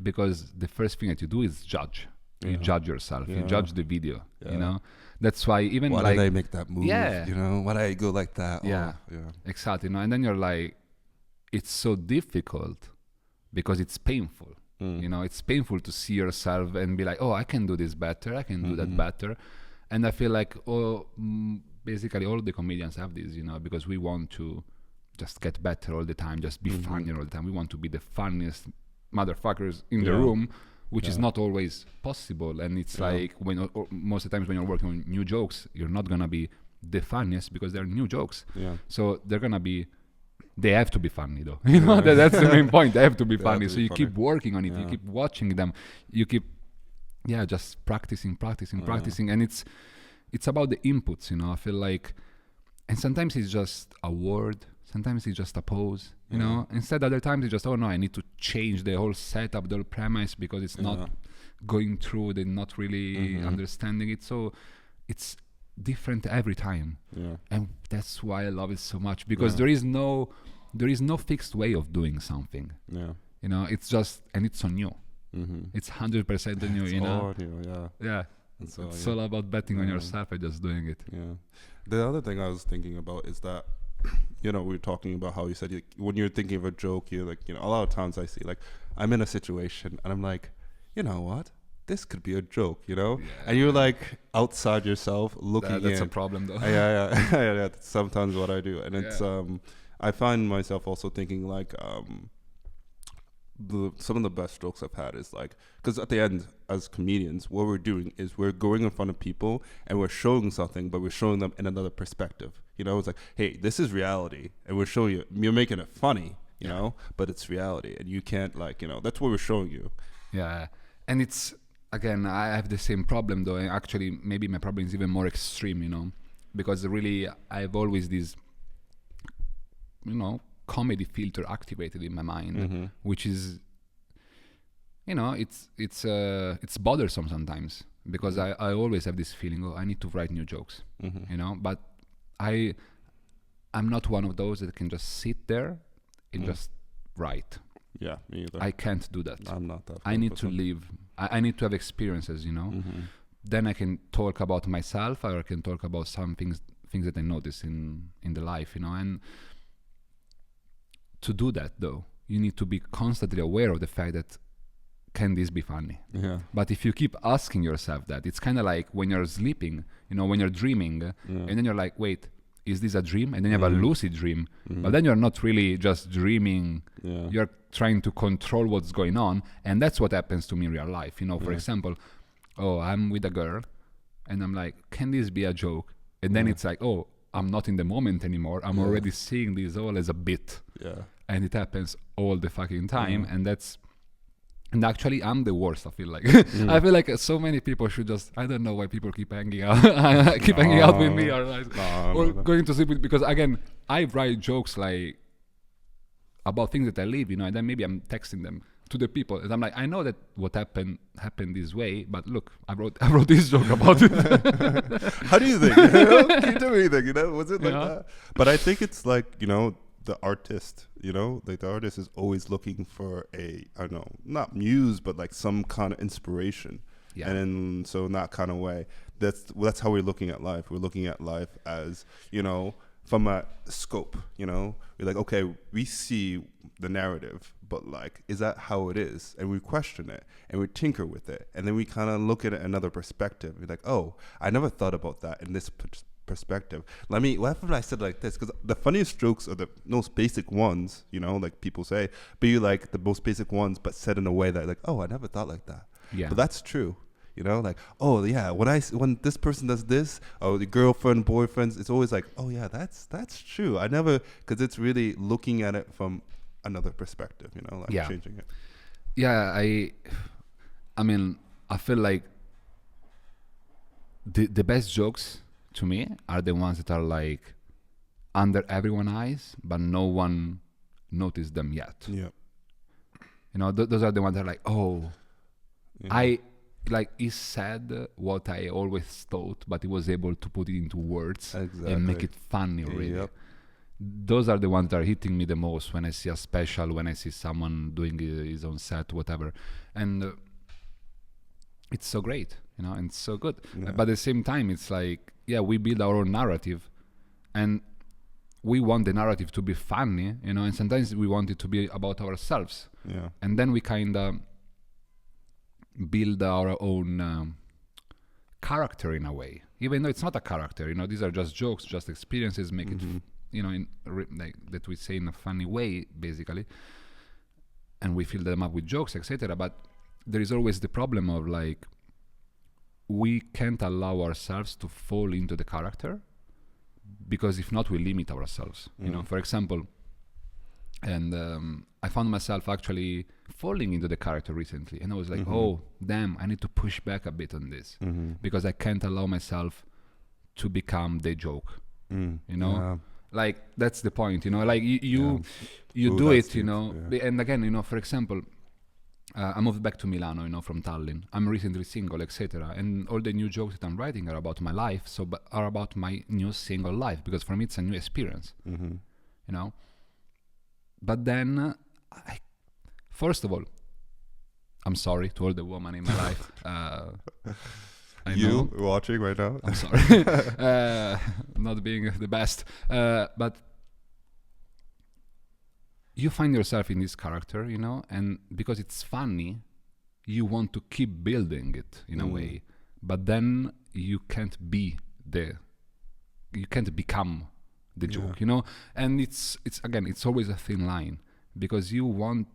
because the first thing that you do is judge. You judge yourself. You judge the video. You know, that's why even why like, did I make that move? You know, why did I go like that? Exactly. You know, and then you're like, it's so difficult because it's painful. You know, it's painful to see yourself and be like, oh, I can do this better. I can do that better. And I feel like, basically all the comedians have this, you know, because we want to just get better all the time, just be funnier all the time. We want to be the funniest motherfuckers in the room, which is not always possible. And it's like most of the times when you're working on new jokes, you're not gonna be the funniest because they're new jokes. So they have to be funny though. You know, that's the main point. They have to be funny. So you keep working on it. You keep watching them. You keep, just practicing. And it's about the inputs, you know. I feel like, and sometimes it's just a word, sometimes it's just a pose, you know. Instead, other times it's just, oh no, I need to change the whole setup, the whole premise, because it's not going through, they're not really understanding it. So it's different every time, and that's why I love it so much, because there is no fixed way of doing something. You know, it's just, and it's on you. It's 100% on you. You know, it's all about betting on yourself and just doing it. The other thing I was thinking about is that, you know, we were talking about how you said when you're thinking of a joke, you're like, you know, a lot of times I see, like, I'm in a situation and I'm like, you know what? This could be a joke, you know? And you're like outside yourself looking that's a problem though. That's sometimes what I do. And it's, I find myself also thinking like, some of the best jokes I've had is like, because at the end, as comedians, what we're doing is we're going in front of people and we're showing something, but we're showing them in another perspective. You know, it's like, hey, this is reality, and we're showing you. You're making it funny, you know, but it's reality, and you can't like, you know, that's what we're showing you. Yeah, and it's again, I have the same problem though. And actually, maybe my problem is even more extreme, you know, because really I have always this, you know, comedy filter activated in my mind, which is, you know, it's bothersome sometimes because I always have this feeling, oh, I need to write new jokes, you know, but I'm not one of those that can just sit there and just write. Yeah, me either. I can't do that. I'm not that. I need to live. I need to have experiences, you know. Then I can talk about myself, or I can talk about some things that I notice in the life, you know. And to do that, though, you need to be constantly aware of the fact that, can this be funny? Yeah. But if you keep asking yourself that, it's kind of like when you're sleeping, you know, when you're dreaming, and then you're like, wait, is this a dream? And then you have a lucid dream, but then you're not really just dreaming. You're trying to control what's going on, and that's what happens to me in real life. You know, for example, oh, I'm with a girl, and I'm like, can this be a joke? And then it's like, oh, I'm not in the moment anymore. I'm already seeing this all as a bit. Yeah. And it happens all the fucking time, and actually, I'm the worst. I feel like I feel like so many people should just. I don't know why people keep hanging out, hanging out with me, or like, going to sleep with. Because again, I write jokes like about things that I live, you know, and then maybe I'm texting them to the people, and I'm like, I know that what happened this way, but look, I wrote this joke about it. How do you think? Can you tell me anything? You know, was it like that? But I think it's like, you know, the artist, you know, like the artist is always looking for a, I don't know, not muse, but like some kind of inspiration. Yeah. And so in that kind of way, that's how we're looking at life. We're looking at life as, you know, from a scope, you know, we're like, okay, we see the narrative, but like, is that how it is? And we question it and we tinker with it. And then we kind of look at it another perspective. We're like, oh, I never thought about that in this perspective. What if I said like this? Because the funniest jokes are the most basic ones, you know, like people say, be like the most basic ones, but said in a way that like, oh, I never thought like that. Yeah. But that's true. You know, like, oh yeah, when this person does this, oh, the girlfriend, boyfriends, it's always like, oh yeah, that's true. I never, because it's really looking at it from another perspective, you know, like changing it. Yeah, I mean, I feel like the best jokes to me are the ones that are like under everyone's eyes, but no one noticed them yet. Yeah. You know, those are the ones that are like, oh, yeah. He said what I always thought, but he was able to put it into words and make it funny, really. Yep. Those are the ones that are hitting me the most when I see a special, when I see someone doing his own set, whatever. And it's so great, you know, and it's so good. Yeah. But at the same time, it's like, yeah, we build our own narrative, and we want the narrative to be funny, you know, and sometimes we want it to be about ourselves. Yeah. And then we kind of build our own character in a way, even though it's not a character, you know, these are just jokes, just experiences, make it, you know, like that we say in a funny way, basically, and we fill them up with jokes, etc. But there is always the problem of like, we can't allow ourselves to fall into the character, because if not, we limit ourselves, you know. For example, and I found myself actually falling into the character recently, and I was like, oh damn, I need to push back a bit on this, because I can't allow myself to become the joke, you know. Like, that's the point, you know, like you do it, you know. And again, you know, for example, I moved back to Milan, you know, from Tallinn. I'm recently single, etc. And all the new jokes that I'm writing are about my life, but are about my new single life, because for me it's a new experience, you know. But then, first of all, I'm sorry to all the women in my life. I know. Watching right now? I'm sorry. Not being the best. But you find yourself in this character, you know, and because it's funny, you want to keep building it in a way. But then you can't become the joke, you know. And it's again, it's always a thin line, because you want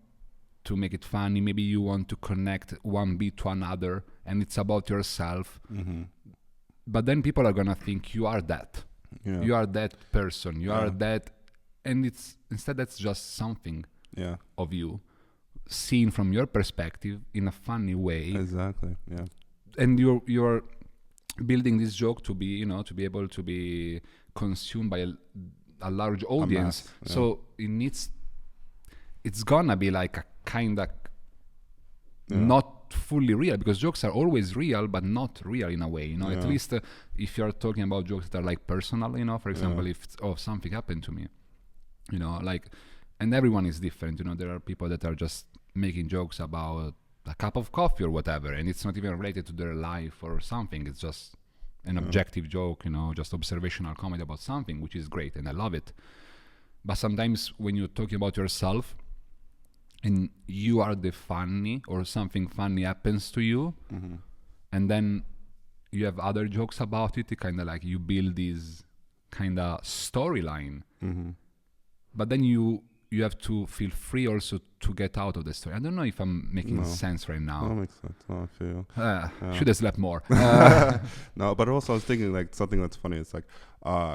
to make it funny. Maybe you want to connect one beat to another, and it's about yourself. But then people are gonna think you are that. Yeah. You are that person. You are that, and it's instead that's just something of you, seen from your perspective in a funny way. Exactly. Yeah. And you're building this joke to be to be able to be consumed by a large audience. So it's gonna be like a kind of not fully real, because jokes are always real but not real in a way, at least if you're talking about jokes that are like personal, for example, if something happened to me, like, and everyone is different, there are people that are just making jokes about a cup of coffee or whatever, and it's not even related to their life or something. It's just an objective joke, just observational comedy about something, which is great, and I love it. But sometimes when you're talking about yourself and you are the funny, or something funny happens to you, and then you have other jokes about it, kind of like you build this kind of storyline, but then you have to feel free also to get out of the story. I don't know if I'm making sense right now. That makes sense. I feel. Should have slept more. No, but also I was thinking like something that's funny. It's like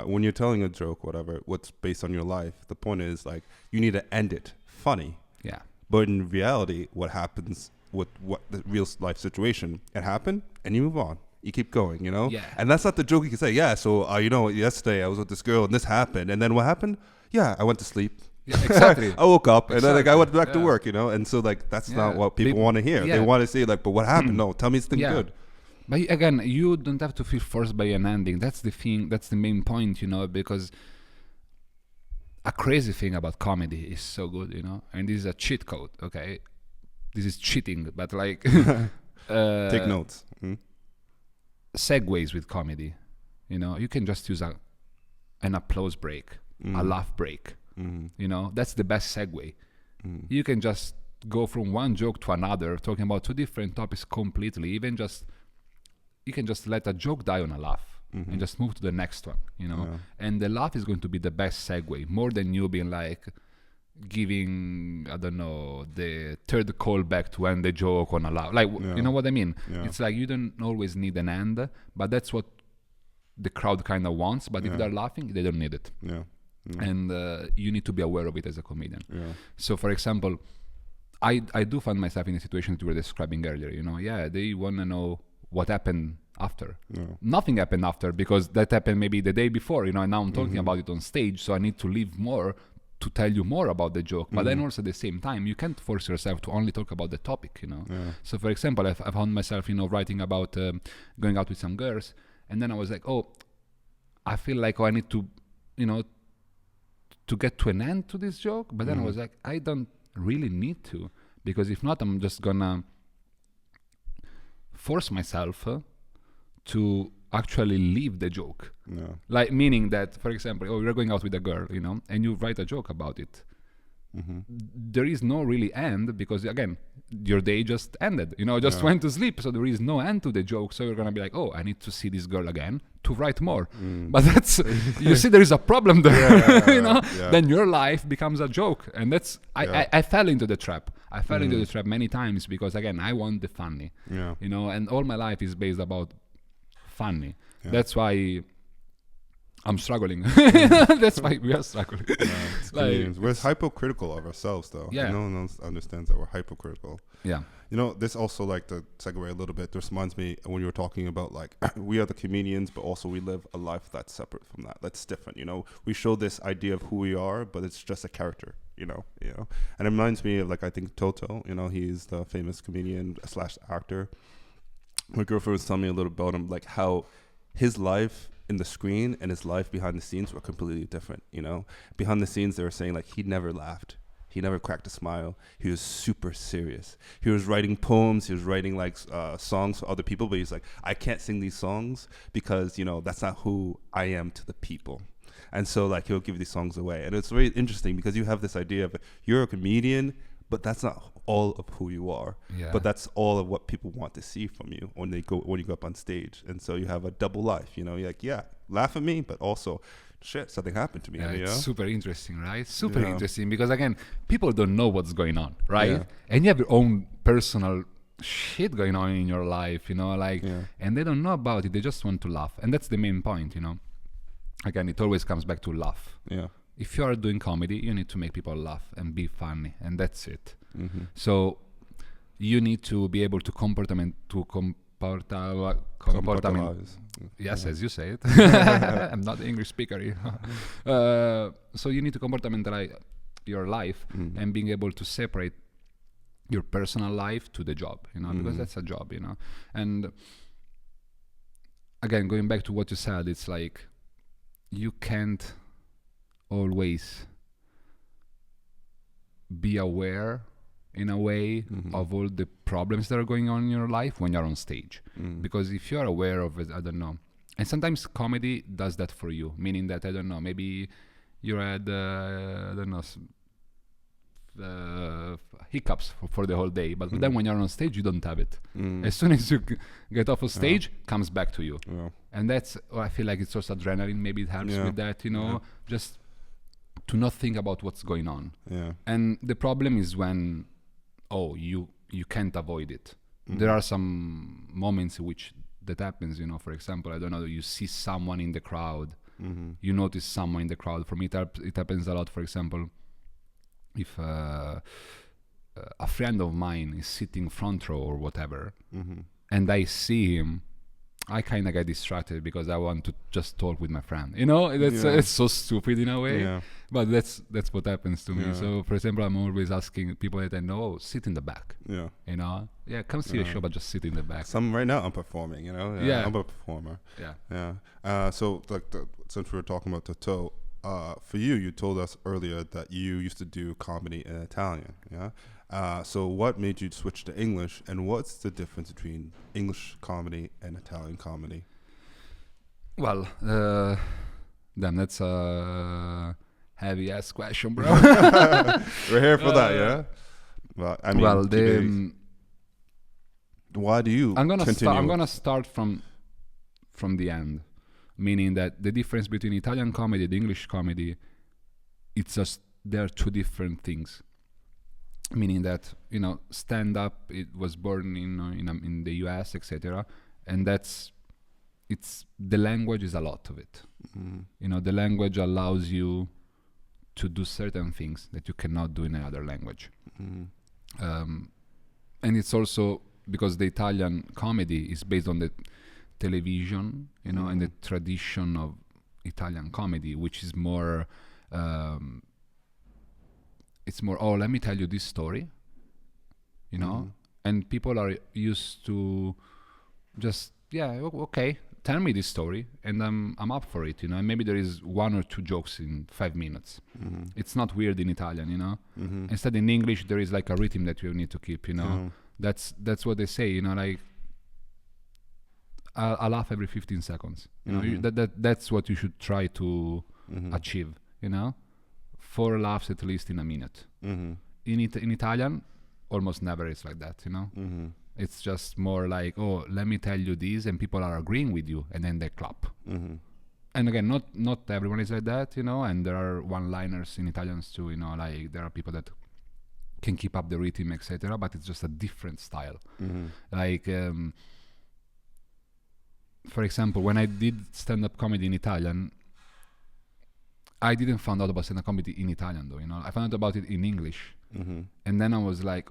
when you're telling a joke, whatever, what's based on your life, the point is like you need to end it funny. Yeah. But in reality, what happens with what the real life situation, it happened and you move on. You keep going, Yeah. And that's not the joke you can say. Yeah, so yesterday I was with this girl and this happened, and then what happened? Yeah, I went to sleep. Yeah, exactly. I woke up and then like I went back to work, and so like that's not what people want to hear. They want to say like, but what happened? No, tell me something good. But again, you don't have to feel forced by an ending. That's the thing. That's the main point, because a crazy thing about comedy is so good, and this is a cheat code. Okay, this is cheating, but like take notes. Segues with comedy, you can just use an applause break, a laugh break. That's the best segue. You can just go from one joke to another, talking about two different topics completely. You can just let a joke die on a laugh and just move to the next one, and the laugh is going to be the best segue, more than you being like giving, I don't know, the third call back to end the joke on a laugh. Like, you know what I mean? Yeah. It's like you don't always need an end, but that's what the crowd kind of wants. But if they're laughing, they don't need it. Yeah. And you need to be aware of it as a comedian. So for example, I do find myself in a situation that you were describing earlier, they want to know what happened after. Nothing happened after, because that happened maybe the day before, and now I'm talking about it on stage, so I need to leave more to tell you more about the joke. But then also at the same time, you can't force yourself to only talk about the topic, So for example, I found myself writing about going out with some girls, and then I was like, I feel like I need to to get to an end to this joke, but then I was like, I don't really need to, because if not, I'm just gonna force myself to actually leave the joke. Like, meaning that, for example, you're going out with a girl, and you write a joke about it. There is no really end, because again, your day just ended, just went to sleep, so there is no end to the joke. So you're gonna be like, I need to see this girl again to write more. But that's you see, there is a problem there. Then your life becomes a joke, and that's I fell into the trap. I fell into the trap many times, because again, I want the funny, and all my life is based about funny. That's why I'm struggling. That's why we are struggling. We're hypocritical of ourselves, though. No one else understands that we're hypocritical. Yeah. This also, like, to segue a little bit, this reminds me when you were talking about, like, we are the comedians, but also we live a life that's separate from that. That's different, We show this idea of who we are, but it's just a character, And it reminds me of, like, I think Toto, he's the famous comedian / actor. My girlfriend was telling me a little about him, like, how his life in the screen and his life behind the scenes were completely different. Behind the scenes, they were saying like he never laughed, he never cracked a smile. He was super serious. He was writing poems, he was writing like songs for other people, but he's like, I can't sing these songs because that's not who I am to the people. And so like he'll give these songs away, and it's very interesting because you have this idea of you're a comedian, but that's not all of who you are. Yeah. But that's all of what people want to see from you when you go up on stage. And so you have a double life, you know, you're like, yeah, laugh at me, but also shit, something happened to me. Yeah, you it's know? super interesting, right? Super Yeah. interesting, because again, people don't know what's going on, right? Yeah. And you have your own personal shit going on in your life, you know, like, Yeah. and they don't know about it. They just want to laugh, and that's the main point, you know. Again, it always comes back to laugh. Yeah. If you are doing comedy, you need to make people laugh and be funny, and that's it. Mm-hmm. So you need to be able to comportalize. Yes, Yeah. as you say it. I'm not the English speaker. You know? So you need to comportamentalize your life and being able to separate your personal life to the job, you know, because that's a job, you know. And again, going back to what you said, it's like you can't always be aware in a way of all the problems that are going on in your life when you're on stage. Because if you're aware of it, I don't know. And sometimes comedy does that for you, meaning that, I don't know, maybe you had, I don't know, hiccups for the whole day, but then when you're on stage, you don't have it. As soon as you get off of stage, comes back to you. Yeah. And that's, I feel like it's also adrenaline, maybe it helps with that, you know, just to not think about what's going on. Yeah. And the problem is when, you can't avoid it. There are some moments in which that happens, you know. For example, I don't know, you see someone in the crowd, you notice someone in the crowd. For me, it happens a lot. For example, if a friend of mine is sitting front row or whatever, and I see him, I kind of get distracted because I want to just talk with my friend. You know, that's it's so stupid in a way, but that's what happens to me. So, for example, I'm always asking people that I know, sit in the back. Yeah. You know, come see a show, but just sit in the back. Right now I'm performing, you know. Yeah. I'm a performer. Yeah. So like since we were talking about Toto, for you told us earlier that you used to do comedy in Italian. Yeah. So what made you switch to English, and what's the difference between English comedy and Italian comedy? Well, damn, that's a heavy ass question, bro. We're here for that, yeah. Well, I mean, why do you? I'm gonna start from the end, meaning that the difference between Italian comedy and English comedy, it's just they're two different things. Meaning that, you know, stand up, it was born in the US, etc., and the language is a lot of it. You know, the language allows you to do certain things that you cannot do in another language. And it's also because the Italian comedy is based on the television, you know, and the tradition of Italian comedy, which is more it's more, let me tell you this story, you know, and people are used to just, okay, tell me this story, and I'm up for it, you know, and maybe there is one or two jokes in 5 minutes. It's not weird in Italian, you know. Instead, in English, there is like a rhythm that you need to keep, you know. That's what they say, you know, like, I laugh every 15 seconds, you know. That's what you should try to achieve, you know. 4 laughs at least in a minute. In Italian, almost never it's like that, you know. It's just more like, let me tell you this, and people are agreeing with you, and then they clap. And again, not everyone is like that, you know, and there are one-liners in Italians too, you know, like there are people that can keep up the rhythm, etc., but it's just a different style. Like, for example, when I did stand-up comedy in Italian, I didn't find out about stand-up comedy in Italian, though, you know. I found out about it in English. And then I was like,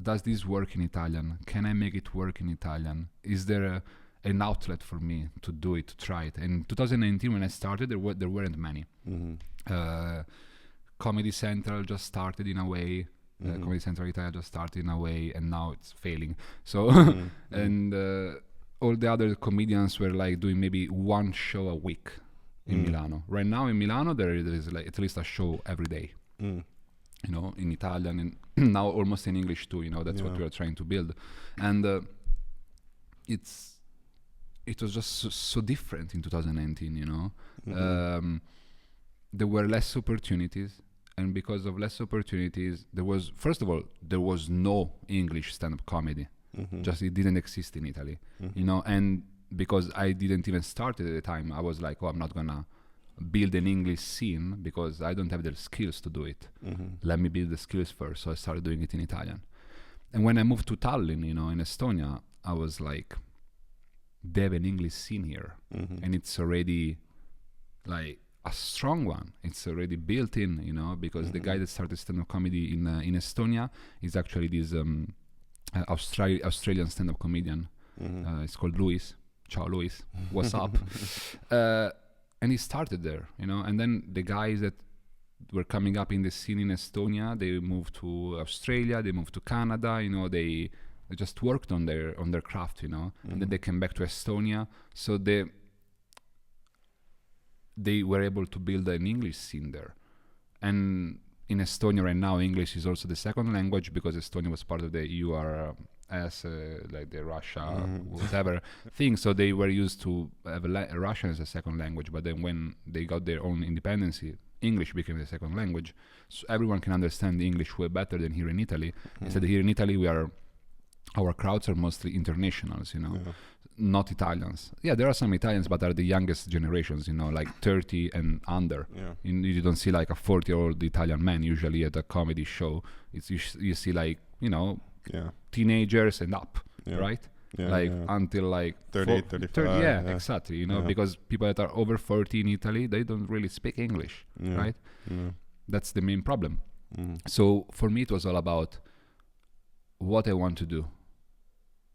does this work in Italian? Can I make it work in Italian? Is there an outlet for me to do it, to try it? And 2019, when I started, there weren't many. Comedy Central just started in a way. Comedy Central Italia just started in a way, and now it's failing. So, and all the other comedians were like doing maybe one show a week in Milano. Right now in Milano, there is like at least a show every day. You know, in Italian, and now almost in English too, you know. That's what we are trying to build. And it was just so different in 2019, you know. There were less opportunities. and because of less opportunities, first of all, there was no English stand-up comedy. Just it didn't exist in Italy, and because I didn't even start it at the time, I was like, I'm not gonna build an English scene because I don't have the skills to do it. Let me build the skills first. So I started doing it in Italian. And when I moved to Tallinn, in Estonia, I was like, they have an English scene here, and it's already like a strong one. It's already built in, because the guy that started stand-up comedy in Estonia is actually this Australian stand-up comedian. It's called Luis. Ciao, Luis. What's up? And he started there, and then the guys that were coming up in the scene in Estonia, they moved to Australia, they moved to Canada, they just worked on their craft, and then they came back to Estonia. So they were able to build an English scene there. And in Estonia right now, English is also the second language because Estonia was part of the URSS, like the Russia, whatever thing. So they were used to have Russian as a second language. But then when they got their own independence, English became the second language. So everyone can understand English way better than here in Italy. Instead, here in Italy, our crowds are mostly internationals, not Italians. Yeah, there are some Italians, but are the youngest generations, like 30 and under. You don't see like a 40-year-old Italian man usually at a comedy show. You see like, teenagers and up, right? Until like 30, 35. Yeah, exactly. Because people that are over 40 in Italy, they don't really speak English, right? That's the main problem. So for me, it was all about what I want to do,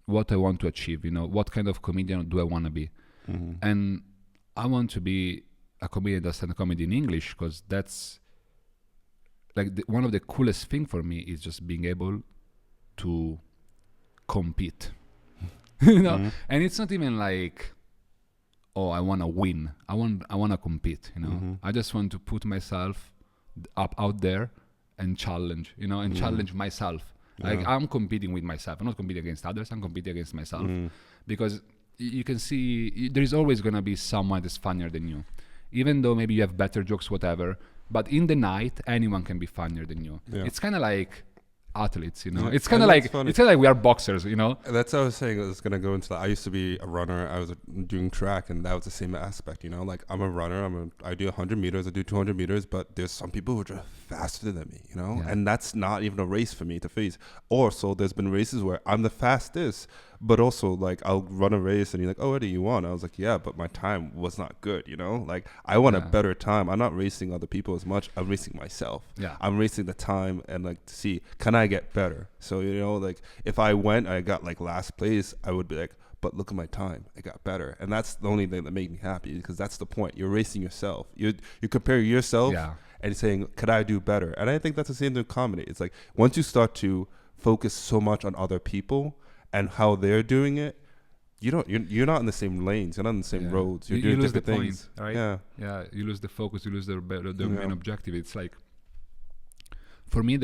what I want to achieve, what kind of comedian do I want to be? And I want to be a comedian that does comedy in English because that's like one of the coolest thing for me is just being able to compete, and it's not even like, I want to win. I want to compete, I just want to put myself out there and challenge, and challenge myself. Like I'm competing with myself. I'm not competing against others. I'm competing against myself because you can see there is always going to be someone that's funnier than you, even though maybe you have better jokes, whatever. But in the night, anyone can be funnier than you. It's kind of like athletes, It's kind of like we are boxers, That's what I was saying. I was gonna go into that. I used to be a runner. I was doing track, and that was the same aspect. Like I'm a runner. I do 100 meters. I do 200 meters. But there's some people who are just faster than me, and that's not even a race for me to face. Or so there's been races where I'm the fastest, but also like I'll run a race, and you're like, "Oh, Eddie, you won." I was like, "Yeah, but my time was not good." Like I want a better time. I'm not racing other people as much. I'm racing myself. I'm racing the time and like to see, can I get better? So like if I got like last place, I would be like, but look at my time, I got better. And that's the only thing that made me happy, because that's the point. You're racing yourself. You compare yourself and saying, could I do better? And I think that's the same thing with comedy. It's like once you start to focus so much on other people and how they're doing it, you're not in the same lanes. You're not in the same roads. You're doing different things. Point, right? Yeah. You lose the focus. You lose the main objective. It's like, for me,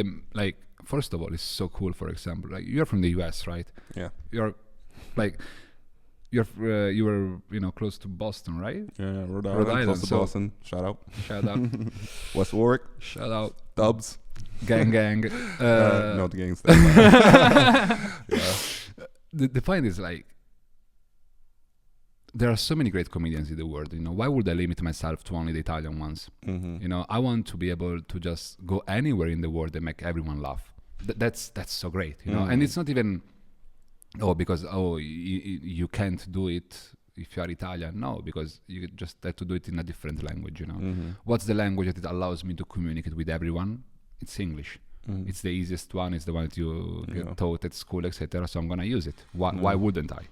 first of all, it's so cool. For example, like you're from the US, right? Yeah. You're like, you were close to Boston, right? Yeah, Rhode Island. Close to Boston. Shout out. West Warwick. Shout out. Dubs. Gang. No, the gang's stuff. The point is like, there are so many great comedians in the world. Why would I limit myself to only the Italian ones? I want to be able to just go anywhere in the world and make everyone laugh. That's so great, And it's not even because you can't do it if you are Italian. No, because you just have to do it in a different language. What's the language that allows me to communicate with everyone? It's English. It's the easiest one. It's the one that you get taught at school, etc. So I'm gonna use it. Why wouldn't I?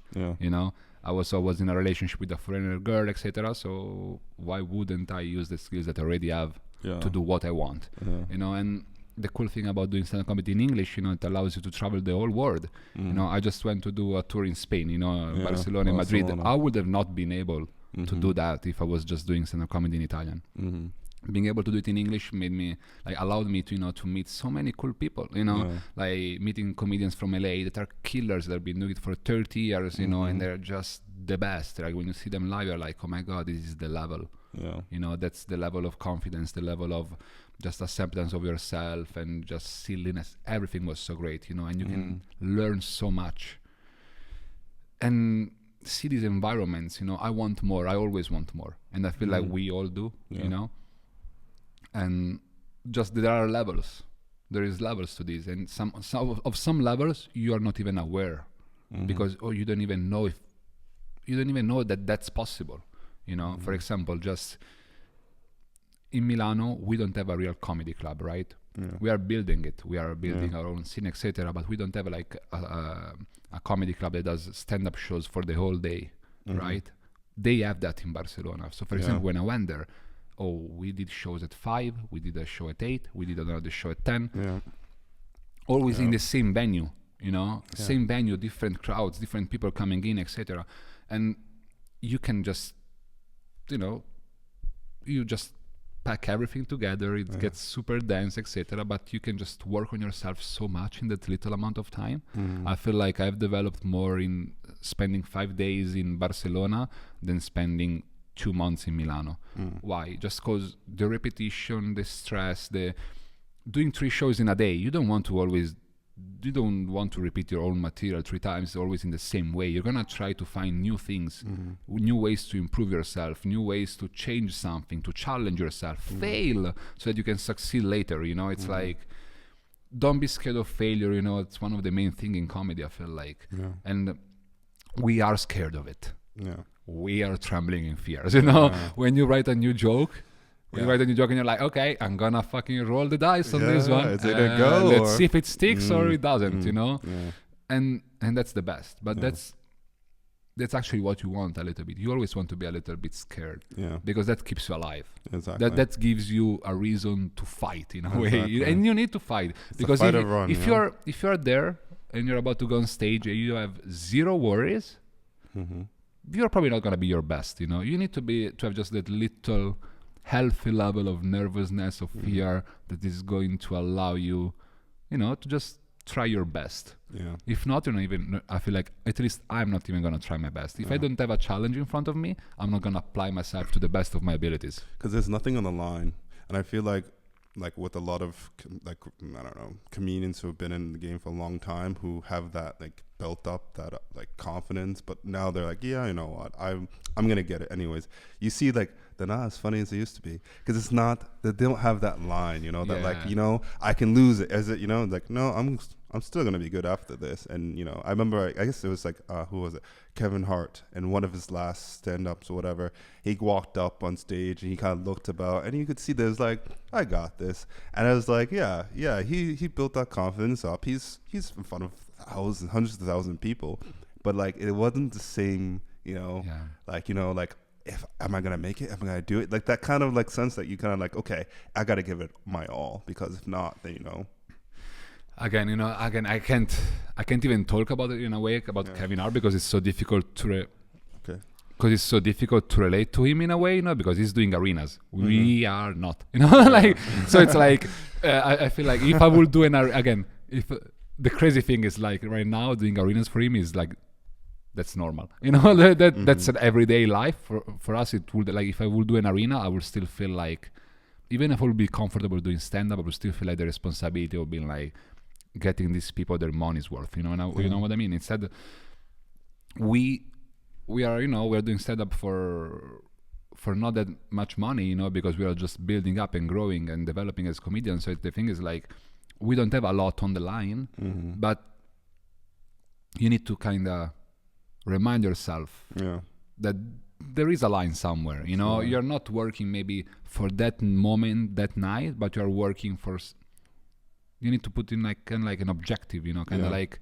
I was in a relationship with a foreigner girl, etc. So why wouldn't I use the skills that I already have to do what I want? And the cool thing about doing stand-up comedy in English, it allows you to travel the whole world. I just went to do a tour in Spain, Barcelona, Madrid. I would have not been able to do that if I was just doing stand-up comedy in Italian. Being able to do it in English allowed me to meet so many cool people, like meeting comedians from LA that are killers, that have been doing it for 30 years, and they're just the best. Like when you see them live, you're like, oh my God, this is the level Yeah. You know, that's the level of confidence, the level of just acceptance of yourself and just silliness. Everything was so great, you know, and you can learn so much. And see these environments, you know, I want more. I always want more. And I feel like we all do, you know. And just there are levels. There is levels to this. And some levels you are not even aware because you don't even know that that's possible. You know, for example, just in Milano, we don't have a real comedy club, right? Yeah. We are building it. We are building our own scene, etc. But we don't have like a comedy club that does stand-up shows for the whole day, right? They have that in Barcelona. So, for example, when I went there, we did shows at 5, we did a show at 8, we did another show at 10. Yeah. Always in the same venue, you know, same venue, different crowds, different people coming in, etc. And you can just, you know, you just pack everything together. It gets super dense, etc. But you can just work on yourself so much in that little amount of time. I feel like I've developed more in spending 5 days in Barcelona than spending 2 months in Milano. Why? Just because the repetition, the stress, the doing 3 shows in a day, you don't want to repeat your own material 3 times always in the same way. You're gonna try to find new things, new ways to improve yourself, new ways to change something, to challenge yourself, fail so that you can succeed later. You know, it's like, don't be scared of failure. You know, it's one of the main things in comedy, I feel like. And we are scared of it. We are trembling in fears. You know, when you write a new joke, you write a new joke and you're like, okay, I'm gonna fucking roll the dice on this one. It's either go let's see if it sticks or it doesn't, you know? And that's the best. But that's actually what you want a little bit. You always want to be a little bit scared. Because that keeps you alive. Exactly. That gives you a reason to fight in a way. And you need to fight. It's because a fight or run, if you're there and you're about to go on stage and you have 0 worries, you're probably not gonna be your best, you know? You need to have just that little healthy level of nervousness, of fear that is going to allow you, you know, to just try your best. If not, I feel like at least I'm not even going to try my best. If I don't have a challenge in front of me, I'm not going to apply myself to the best of my abilities. Because there's nothing on the line. And I feel like with a lot of, I don't know, comedians who have been in the game for a long time who have that, like, built up that, like, confidence. But now they're like, yeah, you know what, I'm going to get it anyways. You see, like, they're not as funny as they used to be because it's not, they don't have that line, you know, that like, you know, I can lose it as it, you know, like, no, I'm still going to be good after this. And, you know, I remember, I guess it was like, who was it? Kevin Hart, in one of his last stand-ups or whatever, he walked up on stage and he kind of looked about and you could see there's like, I got this. And I was like, yeah, he built that confidence up. He's in front of thousands, hundreds of thousands of people, but like, it wasn't the same, you know, like, you know, like, am I gonna make it? Am I gonna do it? Like that kind of like sense that you kind of like, okay, I gotta give it my all because if not, then, you know. Again, I can't even talk about it in a way about Kevin Hart because it's so difficult to relate to him in a way, you know, because he's doing arenas. We are not, you know, like, so it's like, I feel like if I would do the crazy thing is like right now doing arenas for him is like, that's normal, you know. That's an everyday life. For us, it would, like, if I would do an arena, I would still feel like, even if I would be comfortable doing stand-up, I would still feel like the responsibility of being like getting these people their money's worth, you know. And you know what I mean. Instead, we are, you know, we're doing stand-up for not that much money, you know, because we are just building up and growing and developing as comedians. So the thing is, like, we don't have a lot on the line, but you need to kind of remind yourself that there is a line somewhere, you know. You're not working maybe for that moment, that night, but you're working for, you need to put in like kind of like an objective, you know, kind of like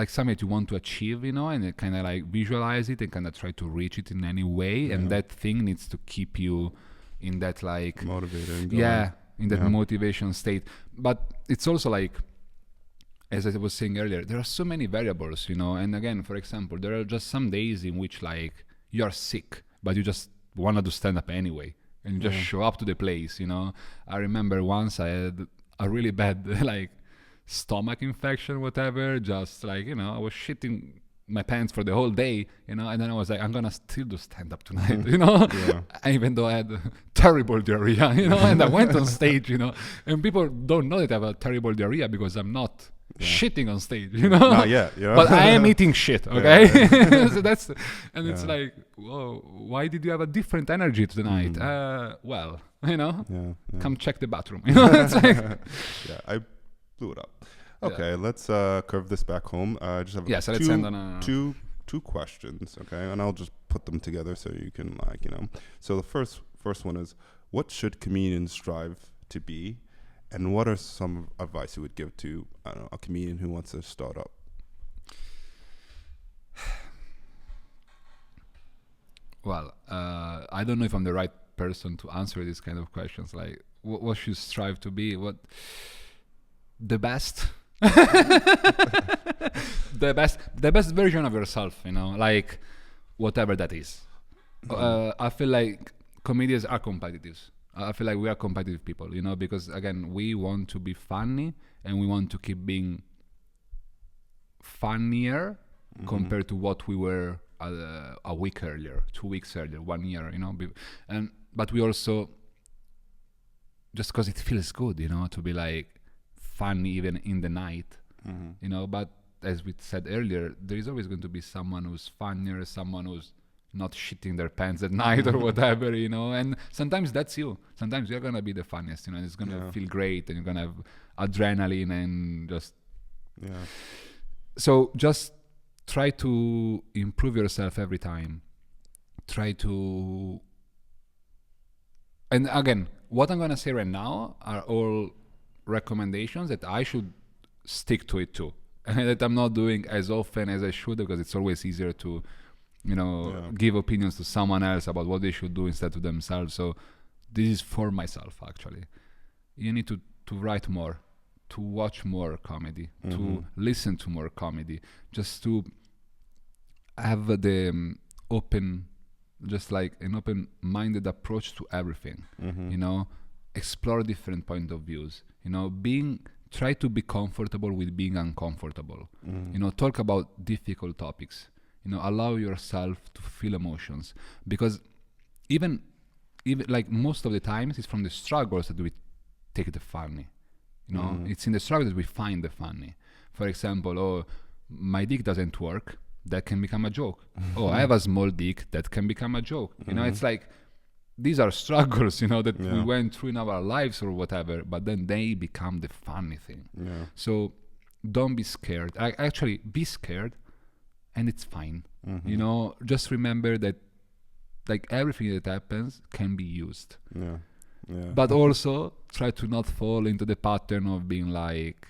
something you want to achieve, you know, and kind of like visualize it and kind of try to reach it in any way. And that thing needs to keep you in that like motivated, in that motivation state. But it's also like, as I was saying earlier, there are so many variables, you know. And again, for example, there are just some days in which like you're sick, but you just want to do stand-up anyway, and you just show up to the place, you know. I remember once I had a really bad like stomach infection, whatever, just like, you know, I was shitting my pants for the whole day, you know, and then I was like, I'm gonna still do stand-up tonight, you know, even though I had terrible diarrhea, you know, and I went on stage, you know, and people don't know that I have a terrible diarrhea because I'm not shitting on stage, you know. Not yet, you know? But I am eating shit, okay? So that's, and it's like, whoa, why did you have a different energy tonight? Well, you know, come check the bathroom, you know. It's like, I blew it up. Okay, let's curve this back home. I just have so let's end on two questions, okay? And I'll just put them together so you can, like, you know. So the first one is, what should comedians strive to be? And what are some advice you would give to, I don't know, a comedian who wants to start up? Well, I don't know if I'm the right person to answer these kind of questions. Like, what should you strive to be? What the best? the best version of yourself, you know, like whatever that is. I feel like comedians are competitive. I feel like we are competitive people, you know, because again, we want to be funny and we want to keep being funnier compared to what we were a week earlier, 2 weeks earlier, 1 year, you know. But we also, just because it feels good, you know, to be like funny even in the night, you know. But as we said earlier, there is always going to be someone who's funnier, someone who's not shitting their pants at night or whatever, you know. And sometimes that's you. Sometimes you're gonna be the funniest, you know, and it's gonna feel great and you're gonna have adrenaline and just so just try to improve yourself every time. Try to, and again, what I'm gonna say right now are all recommendations that I should stick to it too, and that I'm not doing as often as I should, because it's always easier to, you know, give opinions to someone else about what they should do instead of themselves. So this is for myself, actually. You need to write more, to watch more comedy, to listen to more comedy, just to have the open, just like an open-minded approach to everything, you know, explore different point of views, you know, try to be comfortable with being uncomfortable, you know, talk about difficult topics, you know, allow yourself to feel emotions, because even like most of the times it's from the struggles that we take the funny, you know. It's in the struggle that we find the funny. For example, oh, my dick doesn't work, that can become a joke. Oh, I have a small dick, that can become a joke. You know, it's like, these are struggles, you know, that we went through in our lives or whatever, but then they become the funny thing. So don't be scared. Actually, be scared, and it's fine. You know, just remember that like everything that happens can be used. But also try to not fall into the pattern of being like,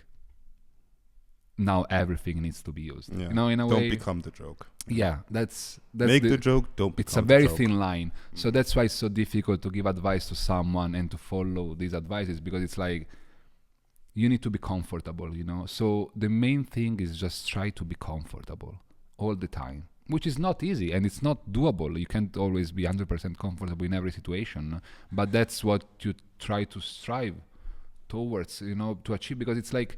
now everything needs to be used. You know, in a way. Don't become the joke. Yeah, that's make the joke, don't become it's a very thin line. So that's why it's so difficult to give advice to someone and to follow these advices, because it's like, you need to be comfortable, you know. So the main thing is just try to be comfortable all the time, which is not easy and it's not doable. You can't always be 100% comfortable in every situation, but that's what you try to strive towards, you know, to achieve, because it's like,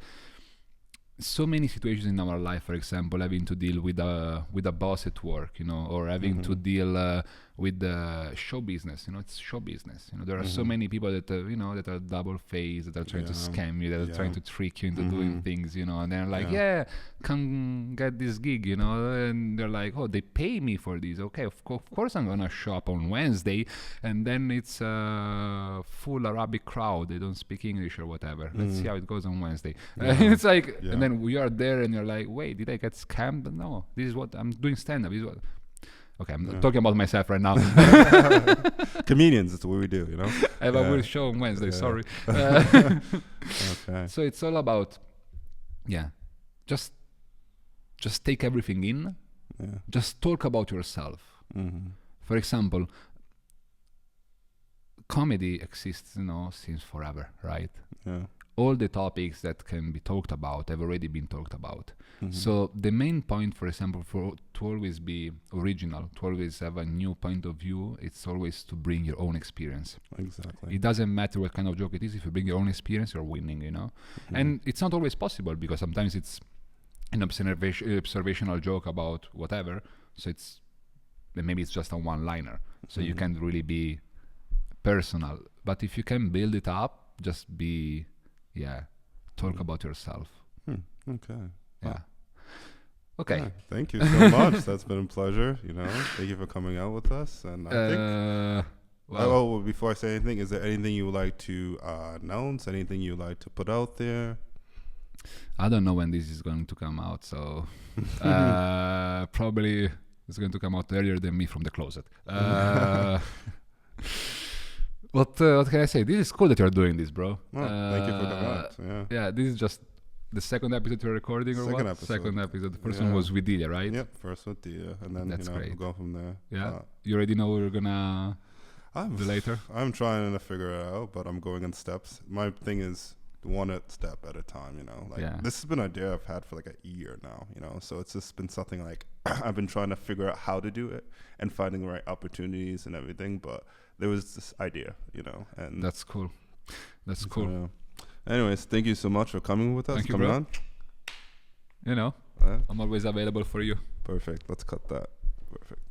so many situations in our life, for example, having to deal with a boss at work, you know, or having to deal with the show business, you know. It's show business, you know. There are so many people that you know, that are double faced, that are trying to scam you, that are trying to trick you into doing things, you know. And they're like, come get this gig, you know. And they're like, oh, they pay me for this. Okay, of course I'm gonna show up on Wednesday, and then it's a full Arabic crowd. They don't speak English or whatever. Let's see how it goes on Wednesday. It's like, and then we are there, and you're like, wait, did I get scammed? No, this is what I'm doing stand-up. This is what. Okay, I'm talking about myself right now. Comedians, that's what we do, you know. I have a weird show on Wednesday. Sorry. Okay. So it's all about, just take everything in. Just talk about yourself. For example, comedy exists, you know, since forever, right? All the topics that can be talked about have already been talked about. So the main point, for example, to always be original, to always have a new point of view, it's always to bring your own experience. Exactly. It doesn't matter what kind of joke it is. If you bring your own experience, you're winning, you know. And it's not always possible, because sometimes it's an observational joke about whatever. So maybe it's just a one-liner. So you can't really be personal. But if you can build it up, just talk about yourself. Okay. Yeah. Wow. Okay. Yeah, thank you so much. That's been a pleasure. Thank you for coming out with us. And I think. Well, before I say anything, is there anything you would like to announce? Anything you would like to put out there? I don't know when this is going to come out, so probably it's going to come out earlier than me from the closet. What can I say? This is cool that you're doing this, bro. Thank you for coming out. Yeah, this is just the second episode you're recording, or what? Second episode. The first one was with Delia, right? Yep, first with Delia, and then we'll go from there. Yeah, you already know what we're gonna do later. I'm trying to figure it out, but I'm going in steps. My thing is one step at a time. This has been an idea I've had for like a year now. So it's just been something like I've been trying to figure out how to do it and finding the right opportunities and everything, but there was this idea, and that's cool. That's cool. Yeah. Anyways, thank you so much for coming with us. Thank you, coming bro. on. I'm always available for you. Perfect. Let's cut that. Perfect.